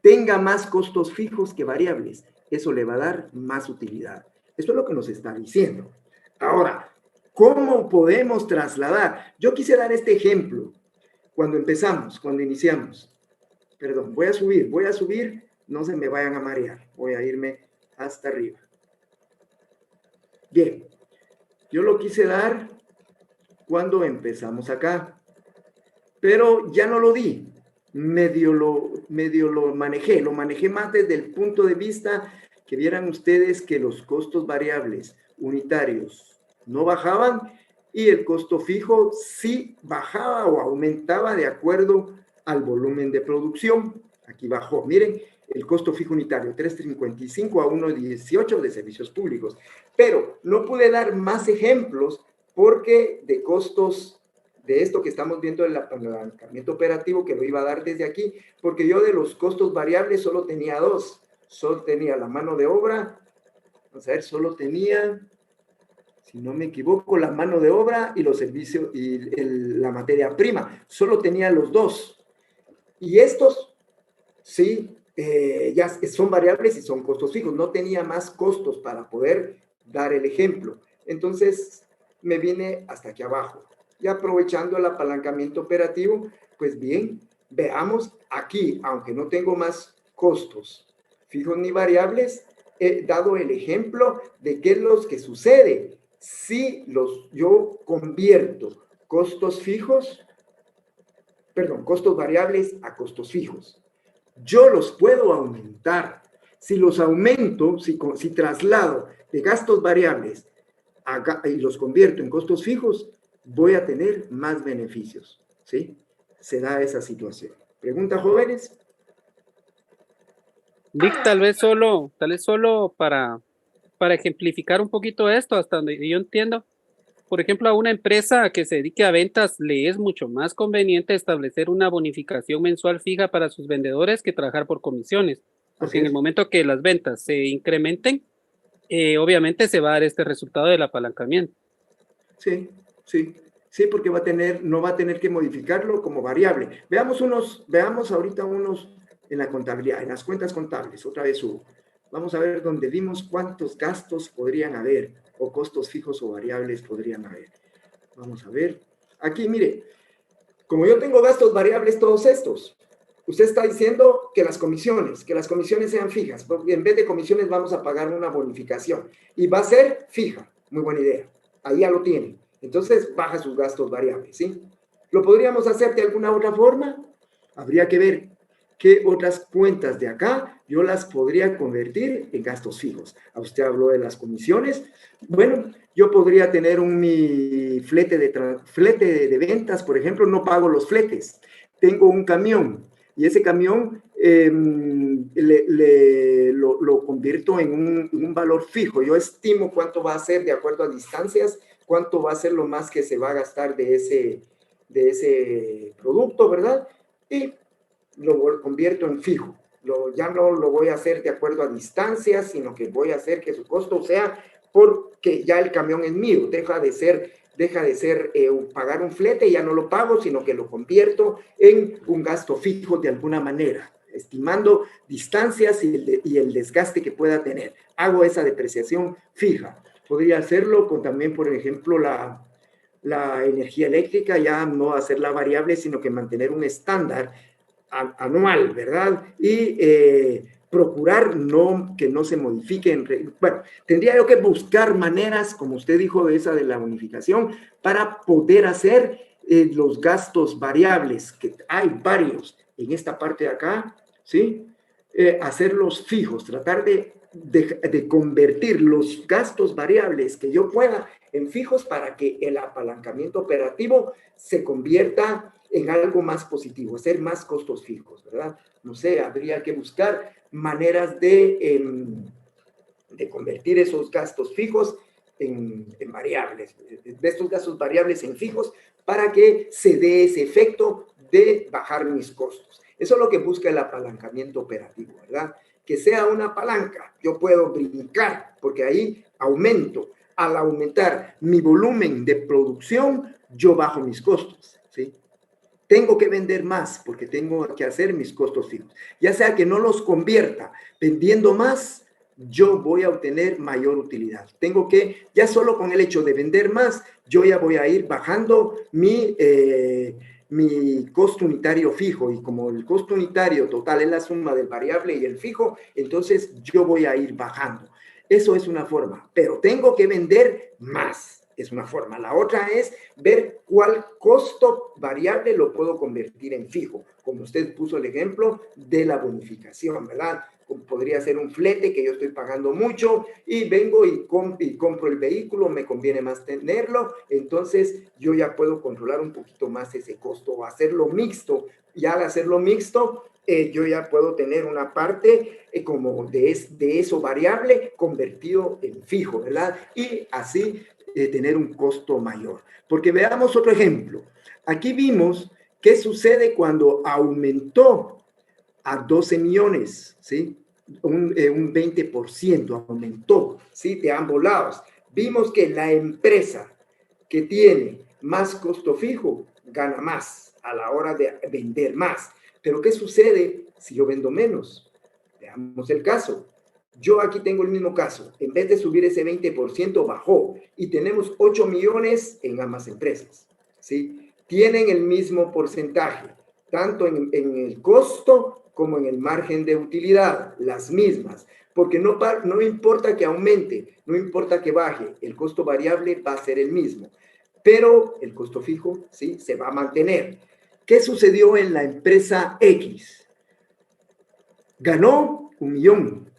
Tenga más costos fijos que variables. Eso le va a dar más utilidad. Eso es lo que nos está diciendo. Ahora, ¿cómo podemos trasladar? Yo quise dar este ejemplo. Cuando empezamos, cuando iniciamos, perdón, voy a subir, no se me vayan a marear, voy a irme hasta arriba. Bien, yo lo quise dar cuando empezamos acá, pero ya no lo di, medio lo manejé más desde el punto de vista que vieran ustedes que los costos variables unitarios no bajaban, y el costo fijo sí bajaba o aumentaba de acuerdo al volumen de producción. Aquí bajó, miren, el costo fijo unitario, 3.55 a 1.18 de servicios públicos. Pero no pude dar más ejemplos porque de costos de esto que estamos viendo en el apalancamiento operativo, que lo iba a dar desde aquí, porque yo de los costos variables solo tenía dos. Solo tenía la mano de obra, vamos a ver, solo tenía, si no me equivoco, la mano de obra y los servicios y la materia prima. Solo tenía los dos. Y estos, sí, ya son variables y son costos fijos. No tenía más costos para poder dar el ejemplo. Entonces, me vine hasta aquí abajo. Y aprovechando el apalancamiento operativo, pues bien, veamos aquí, aunque no tengo más costos fijos ni variables, he dado el ejemplo de qué es lo que sucede si yo convierto costos variables a costos fijos. Yo los puedo aumentar. Si los aumento, si traslado de gastos variables y los convierto en costos fijos, voy a tener más beneficios, ¿sí? Se da esa situación. ¿Pregunta, jóvenes? Vic, tal vez solo para ejemplificar un poquito esto, hasta donde yo entiendo. Por ejemplo, a una empresa que se dedique a ventas le es mucho más conveniente establecer una bonificación mensual fija para sus vendedores que trabajar por comisiones, porque en el momento que las ventas se incrementen, obviamente se va a dar este resultado del apalancamiento. Sí, porque no va a tener que modificarlo como variable. Veamos ahorita unos en la contabilidad, en las cuentas contables, otra vez hubo. Vamos a ver donde vimos cuántos gastos podrían haber o costos fijos o variables podrían haber? Vamos a ver. Aquí, mire, como yo tengo gastos variables todos estos, usted está diciendo que las comisiones sean fijas, porque en vez de comisiones vamos a pagar una bonificación y va a ser fija. Muy buena idea. Ahí ya lo tiene. Entonces, baja sus gastos variables, ¿sí? ¿Lo podríamos hacer de alguna otra forma? Habría que ver qué otras cuentas de acá yo las podría convertir en gastos fijos. A usted habló de las comisiones. Bueno, yo podría tener mi flete de ventas, por ejemplo, no pago los fletes. Tengo un camión y ese camión lo convierto en un valor fijo. Yo estimo cuánto va a ser de acuerdo a distancias, cuánto va a ser lo más que se va a gastar de ese producto, ¿verdad? Y lo convierto en fijo. Ya no lo voy a hacer de acuerdo a distancias, sino que voy a hacer que su costo sea porque ya el camión es mío, deja de ser pagar un flete, ya no lo pago, sino que lo convierto en un gasto fijo de alguna manera, estimando distancias y el desgaste que pueda tener. Hago esa depreciación fija. Podría hacerlo con también, por ejemplo, la energía eléctrica, ya no hacerla variable, sino que mantener un estándar anual, ¿verdad? Y procurar que no se modifique. Bueno, tendría yo que buscar maneras, como usted dijo, de la bonificación, para poder hacer los gastos variables, que hay varios en esta parte de acá, ¿sí? Hacerlos fijos, tratar de convertir los gastos variables que yo pueda en fijos para que el apalancamiento operativo se convierta en algo más positivo, hacer más costos fijos, ¿verdad? No sé, habría que buscar maneras de convertir esos gastos fijos en variables, de estos gastos variables en fijos, para que se dé ese efecto de bajar mis costos. Eso es lo que busca el apalancamiento operativo, ¿verdad? Que sea una palanca, yo puedo brincar, porque ahí aumento. Al aumentar mi volumen de producción, yo bajo mis costos, ¿sí? Tengo que vender más porque tengo que hacer mis costos fijos. Ya sea que no los convierta vendiendo más, yo voy a obtener mayor utilidad. Tengo que, ya solo con el hecho de vender más, yo ya voy a ir bajando mi costo unitario fijo. Y como el costo unitario total es la suma del variable y el fijo, entonces yo voy a ir bajando. Eso es una forma, pero tengo que vender más. Es una forma. La otra es ver cuál costo variable lo puedo convertir en fijo, como usted puso el ejemplo de la bonificación, ¿verdad? Podría ser un flete que yo estoy pagando mucho y vengo y compro el vehículo, me conviene más tenerlo, entonces yo ya puedo controlar un poquito más ese costo o hacerlo mixto. Y al hacerlo mixto, yo ya puedo tener una parte como de eso variable convertido en fijo, ¿verdad? Y así tener un costo mayor. Porque veamos otro ejemplo. Aquí vimos qué sucede cuando aumentó a 12 millones, ¿sí? Un 20% aumentó, ¿sí? De ambos lados. Vimos que la empresa que tiene más costo fijo gana más a la hora de vender más. Pero ¿qué sucede si yo vendo menos? Veamos el caso. Yo aquí tengo el mismo caso. En vez de subir ese 20%, bajó. Y tenemos 8 millones en ambas empresas, ¿sí? Tienen el mismo porcentaje, tanto en el costo como en el margen de utilidad, las mismas. Porque no importa que aumente, no importa que baje, el costo variable va a ser el mismo. Pero el costo fijo, ¿sí? Se va a mantener. ¿Qué sucedió en la empresa X? Ganó 1 millón.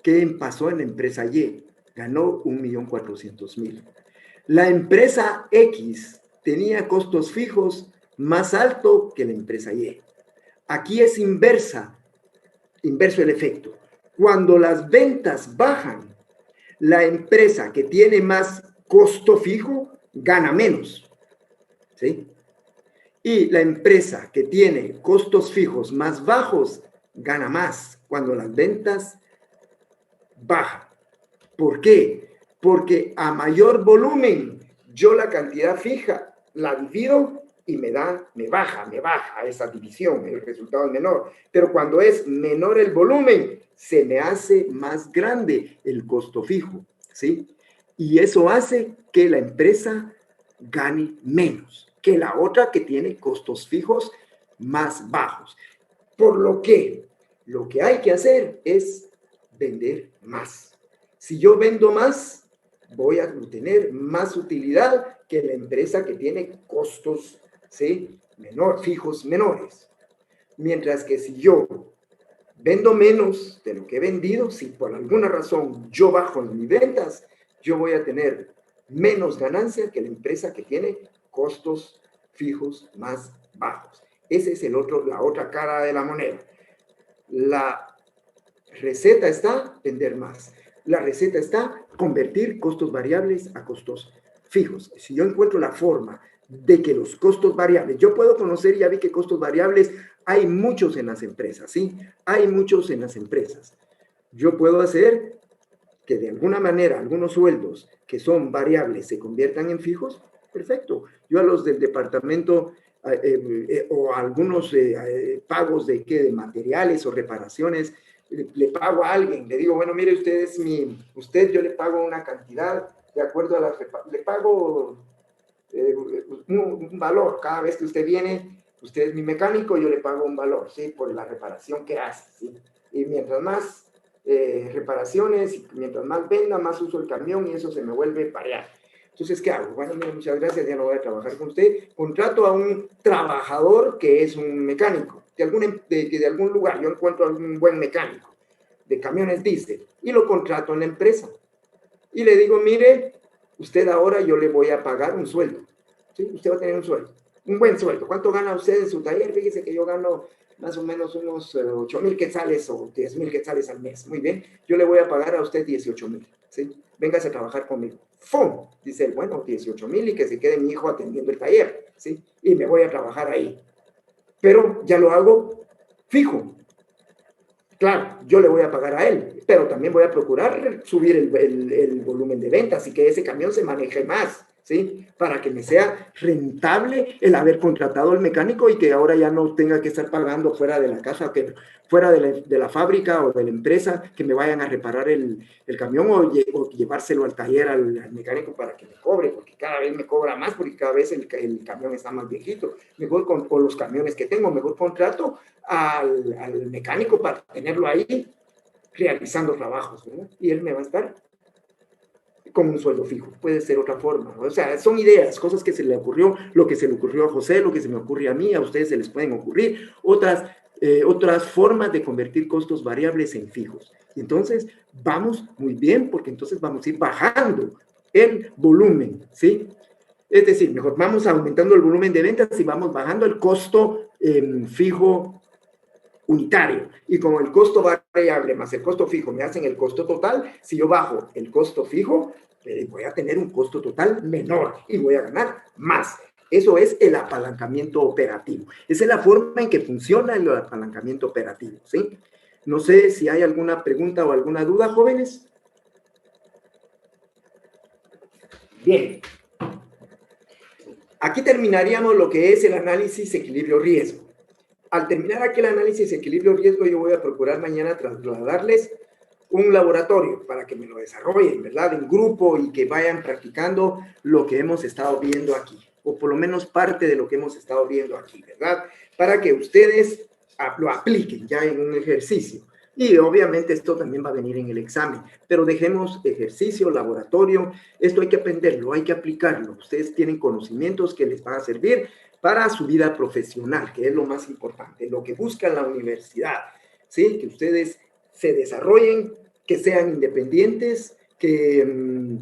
¿Qué pasó en la empresa Y? Ganó 1.400.000. La empresa X tenía costos fijos más alto que la empresa Y. Aquí es inverso el efecto. Cuando las ventas bajan, la empresa que tiene más costo fijo gana menos, ¿sí? Y la empresa que tiene costos fijos más bajos gana más cuando las ventas baja. ¿Por qué? Porque a mayor volumen, yo la cantidad fija la divido y me baja esa división, el resultado es menor. Pero cuando es menor el volumen, se me hace más grande el costo fijo, ¿sí? Y eso hace que la empresa gane menos que la otra que tiene costos fijos más bajos. Por lo que hay que hacer es vender más. Si yo vendo más, voy a tener más utilidad que la empresa que tiene costos, ¿sí?, fijos menores. Mientras que si yo vendo menos de lo que he vendido, si por alguna razón yo bajo en mis ventas, yo voy a tener menos ganancia que la empresa que tiene costos fijos más bajos. Ese es la otra cara de la moneda. La receta está vender más. La receta está convertir costos variables a costos fijos. Si yo encuentro la forma de que los costos variables, yo puedo conocer, ya vi que costos variables hay muchos en las empresas, ¿sí? Hay muchos en las empresas. Yo puedo hacer que de alguna manera algunos sueldos que son variables se conviertan en fijos, perfecto. Yo a los del departamento o a algunos pagos de materiales o reparaciones, le pago a alguien, le digo, bueno, mire, yo le pago una cantidad de acuerdo a le pago un valor. Cada vez que usted viene, usted es mi mecánico, yo le pago un valor, ¿sí?, por la reparación que hace, ¿sí? Y mientras más reparaciones, y mientras más venda, más uso el camión y eso se me vuelve variable. Entonces, ¿qué hago? Bueno, mira, muchas gracias, ya no voy a trabajar con usted. Contrato a un trabajador que es un mecánico de algún lugar. Yo encuentro a un buen mecánico de camiones diésel y lo contrato en la empresa. Y le digo, mire, usted ahora yo le voy a pagar un sueldo, ¿sí? Usted va a tener un sueldo, un buen sueldo. ¿Cuánto gana usted en su taller? Fíjese que yo gano más o menos unos 8,000 quetzales o 10,000 quetzales al mes. Muy bien, yo le voy a pagar a usted 18,000, ¿sí? Véngase a trabajar conmigo. ¡Fum! Dice él, bueno, 18,000 y que se quede mi hijo atendiendo el taller, ¿sí? Y me voy a trabajar ahí. Pero ya lo hago fijo. Claro, yo le voy a pagar a él, pero también voy a procurar subir el volumen de ventas y que ese camión se maneje más, ¿sí? Para que me sea rentable el haber contratado al mecánico y que ahora ya no tenga que estar pagando fuera de la casa, fuera de la fábrica o de la empresa, que me vayan a reparar el camión o llevárselo al taller al mecánico para que me cobre, porque cada vez me cobra más, porque cada vez el camión está más viejito. Mejor con los camiones que tengo, mejor contrato al mecánico para tenerlo ahí realizando trabajos, ¿verdad? Y él me va a estar con un sueldo fijo. Puede ser otra forma, ¿no? O sea, son ideas, cosas que se le ocurrió, lo que se le ocurrió a José, lo que se me ocurre a mí, a ustedes se les pueden ocurrir, otras formas de convertir costos variables en fijos. Y entonces vamos muy bien, porque entonces vamos a ir bajando el volumen, ¿sí? Es decir, mejor vamos aumentando el volumen de ventas y vamos bajando el costo fijo unitario. Y como el costo variable más el costo fijo me hacen el costo total, si yo bajo el costo fijo, voy a tener un costo total menor y voy a ganar más. Eso es el apalancamiento operativo. Esa es la forma en que funciona el apalancamiento operativo, ¿sí? No sé si hay alguna pregunta o alguna duda, jóvenes. Bien. Aquí terminaríamos lo que es el análisis equilibrio-riesgo. Al terminar aquí el análisis equilibrio-riesgo, yo voy a procurar mañana trasladarles un laboratorio para que me lo desarrollen, ¿verdad? En grupo y que vayan practicando lo que hemos estado viendo aquí, o por lo menos parte de lo que hemos estado viendo aquí, ¿verdad? Para que ustedes lo apliquen ya en un ejercicio. Y obviamente esto también va a venir en el examen, pero dejemos ejercicio, laboratorio, esto hay que aprenderlo, hay que aplicarlo. Ustedes tienen conocimientos que les van a servir para su vida profesional, que es lo más importante, lo que busca la universidad, ¿sí? Que ustedes se desarrollen, que sean independientes, que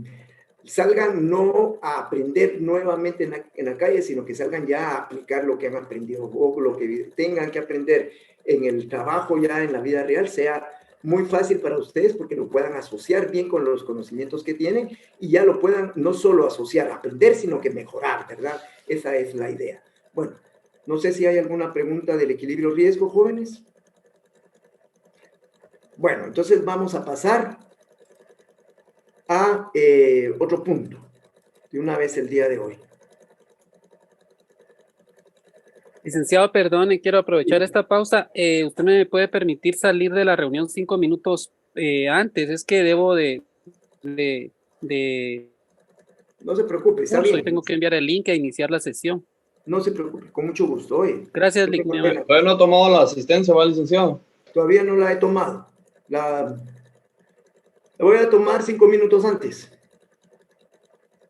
salgan no a aprender nuevamente en la calle, sino que salgan ya a aplicar lo que han aprendido o lo que tengan que aprender en el trabajo ya en la vida real, sea muy fácil para ustedes porque lo puedan asociar bien con los conocimientos que tienen y ya lo puedan no solo asociar, aprender, sino que mejorar, ¿verdad? Esa es la idea. Bueno, no sé si hay alguna pregunta del equilibrio-riesgo, jóvenes. Bueno, entonces vamos a pasar a otro punto, de una vez el día de hoy. Licenciado, perdone, quiero aprovechar esta pausa. ¿Usted me puede permitir salir de la reunión 5 minutos antes? Es que debo de No se preocupe, está curso bien. y tengo que enviar el link e iniciar la sesión. No se preocupe, con mucho gusto. Oye, Gracias, no tengo pena. Todavía no ha tomado la asistencia, ¿va, licenciado? Todavía no la he tomado. La voy a tomar 5 minutos antes.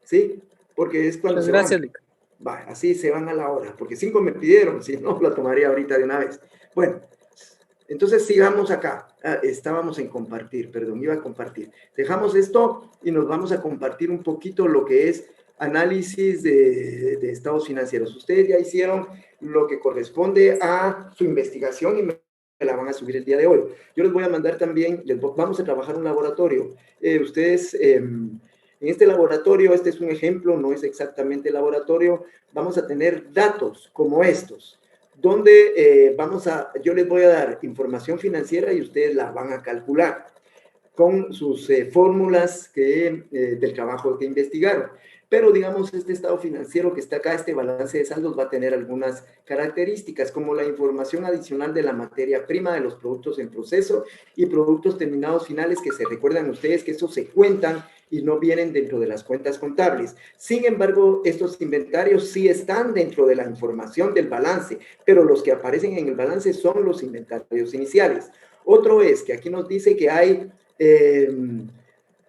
¿Sí? Porque es cuando Muchas se gracias, van. Lic. Va, así se van a la hora, porque 5 me pidieron, si no, la tomaría ahorita de una vez. Bueno, entonces sigamos acá. Estábamos en compartir, perdón, iba a compartir. Dejamos esto y nos vamos a compartir un poquito lo que es análisis de estados financieros. Ustedes ya hicieron lo que corresponde a su investigación y me la van a subir el día de hoy. Yo les voy a mandar también, vamos a trabajar un laboratorio. Ustedes... en este laboratorio, este es un ejemplo, no es exactamente laboratorio, vamos a tener datos como estos, donde yo les voy a dar información financiera y ustedes la van a calcular con sus fórmulas del trabajo que investigaron. Pero digamos, este estado financiero que está acá, este balance de saldos va a tener algunas características, como la información adicional de la materia prima, de los productos en proceso y productos terminados finales, que se recuerdan ustedes que esos se cuentan y no vienen dentro de las cuentas contables. Sin embargo, estos inventarios sí están dentro de la información del balance, pero los que aparecen en el balance son los inventarios iniciales. Otro es que aquí nos dice que hay...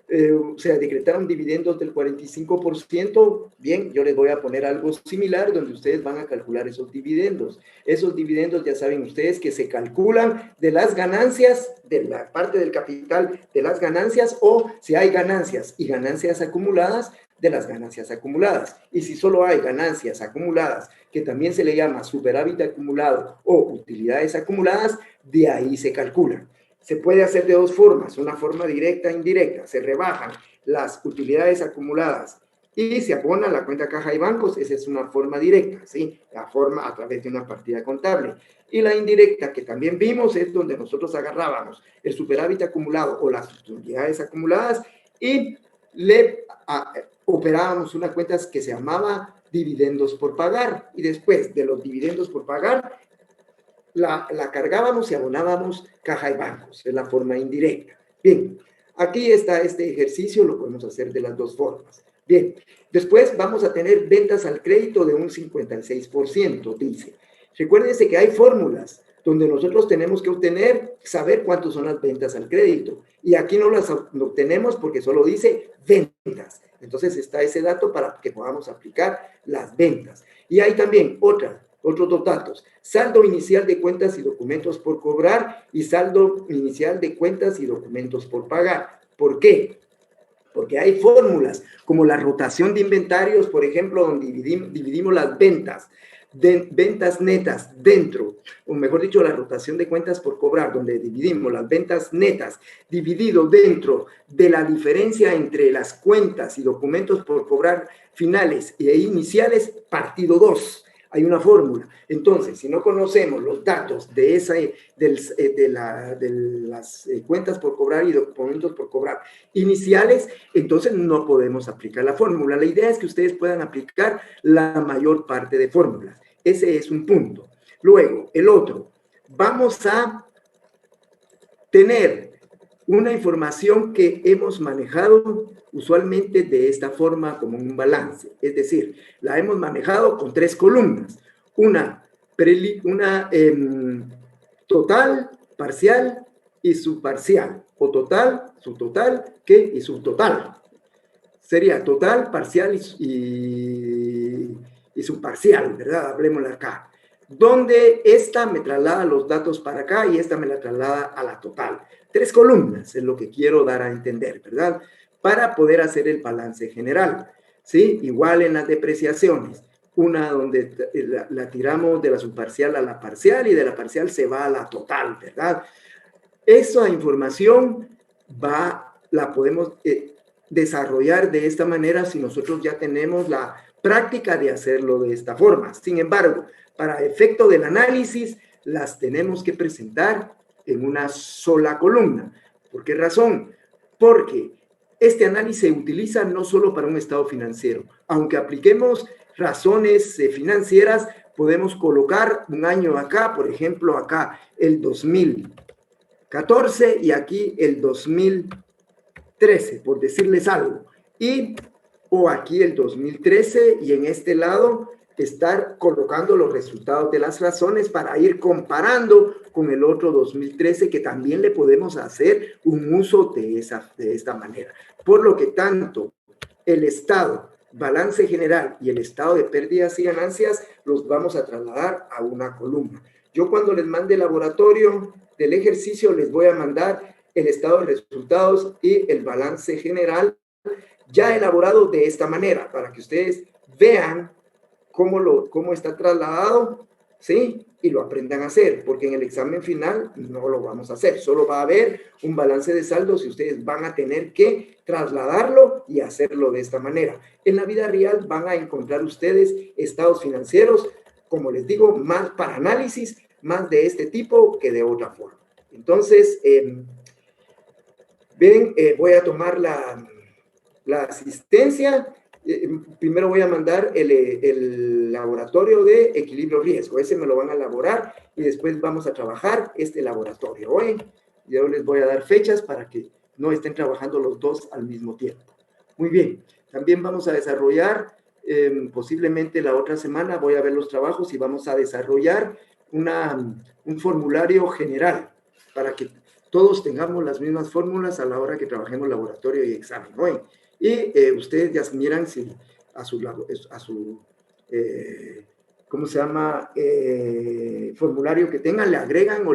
o sea, decretaron dividendos del 45%, bien, yo les voy a poner algo similar donde ustedes van a calcular esos dividendos. Esos dividendos ya saben ustedes que se calculan de las ganancias, de la parte del capital de las ganancias, o si hay ganancias y ganancias acumuladas, de las ganancias acumuladas. Y si solo hay ganancias acumuladas, que también se le llama superávit acumulado o utilidades acumuladas, de ahí se calculan. Se puede hacer de dos formas, una forma directa e indirecta. Se rebajan las utilidades acumuladas y se abona la cuenta caja y bancos. Esa es una forma directa, ¿sí? La forma a través de una partida contable. Y la indirecta, que también vimos, es donde nosotros agarrábamos el superávit acumulado o las utilidades acumuladas y le operábamos una cuenta que se llamaba dividendos por pagar. Y después de los dividendos por pagar, la cargábamos y abonábamos caja y bancos, es la forma indirecta. Bien, aquí está este ejercicio, lo podemos hacer de las dos formas. Bien, después vamos a tener ventas al crédito de un 56%, dice. Recuérdense que hay fórmulas donde nosotros tenemos que saber cuántos son las ventas al crédito. Y aquí no las obtenemos porque solo dice ventas. Entonces está ese dato para que podamos aplicar las ventas. Y hay también otros dos datos, saldo inicial de cuentas y documentos por cobrar y saldo inicial de cuentas y documentos por pagar. ¿Por qué? Porque hay fórmulas como la rotación de inventarios, por ejemplo, donde dividimos las ventas netas dentro, o mejor dicho, la rotación de cuentas por cobrar, donde dividimos las ventas netas dividido dentro de la diferencia entre las cuentas y documentos por cobrar finales e iniciales, partido 2. Hay una fórmula. Entonces, si no conocemos los datos de las cuentas por cobrar y documentos por cobrar iniciales, entonces no podemos aplicar la fórmula. La idea es que ustedes puedan aplicar la mayor parte de fórmulas. Ese es un punto. Luego, el otro, vamos a tener una información que hemos manejado usualmente de esta forma como un balance. Es decir, la hemos manejado con 3 columnas. Una total, parcial y subparcial. O total, subtotal, y subtotal. Sería total, parcial y subparcial, ¿verdad? Hablemosla acá. Donde esta me traslada los datos para acá y esta me la traslada a la total. 3 columnas es lo que quiero dar a entender, ¿verdad? Para poder hacer el balance general, ¿sí? Igual en las depreciaciones. Una donde la tiramos de la subparcial a la parcial y de la parcial se va a la total, ¿verdad? Esa información la podemos desarrollar de esta manera si nosotros ya tenemos la práctica de hacerlo de esta forma. Sin embargo, para efecto del análisis, las tenemos que presentar en una sola columna. ¿Por qué razón? Porque este análisis se utiliza no solo para un estado financiero. Aunque apliquemos razones financieras, podemos colocar un año acá, por ejemplo, acá el 2014 y aquí el 2013, por decirles algo. y o aquí el 2013 y en este lado estar colocando los resultados de las razones para ir comparando con el otro 2013 que también le podemos hacer un uso de esta manera. Por lo que tanto el estado, balance general y el estado de pérdidas y ganancias los vamos a trasladar a una columna. Yo cuando les mande el laboratorio del ejercicio les voy a mandar el estado de resultados y el balance general ya elaborado de esta manera para que ustedes vean cómo está trasladado, ¿sí? Y lo aprendan a hacer, porque en el examen final no lo vamos a hacer, solo va a haber un balance de saldos y ustedes van a tener que trasladarlo y hacerlo de esta manera. En la vida real van a encontrar ustedes estados financieros, como les digo, más para análisis, más de este tipo que de otra forma. Entonces, voy a tomar la asistencia. Primero voy a mandar el laboratorio de equilibrio riesgo, ese me lo van a elaborar y después vamos a trabajar este laboratorio. Hoy yo les voy a dar fechas para que no estén trabajando los dos al mismo tiempo. Muy bien, también vamos a desarrollar, posiblemente la otra semana voy a ver los trabajos y vamos a desarrollar un formulario general para que todos tengamos las mismas fórmulas a la hora que trabajemos laboratorio y examen. Hoy. Y ustedes ya miran si a su ¿cómo se llama? Formulario que tengan, le agregan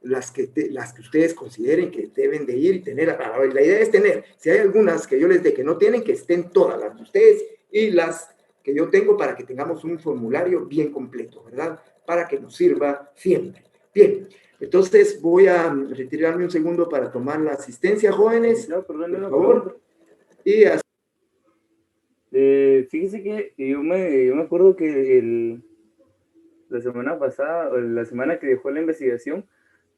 las que ustedes consideren que deben de ir y tener. La idea es tener, si hay algunas que yo les dé que no tienen, que estén todas las de ustedes y las que yo tengo para que tengamos un formulario bien completo, ¿verdad? Para que nos sirva siempre. Bien. Entonces voy a retirarme un segundo para tomar la asistencia, jóvenes. No, perdón, por favor. Y así. Fíjese que yo me acuerdo que la semana pasada, o la semana que dejó la investigación,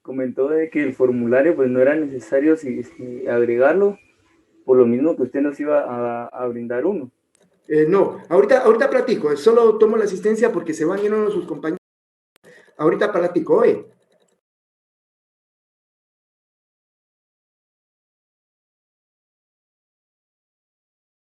comentó de que el formulario pues no era necesario si agregarlo, por lo mismo que usted nos iba a brindar uno. No, ahorita platico, solo tomo la asistencia porque se van yendo sus compañeros. Ahorita platico, oye.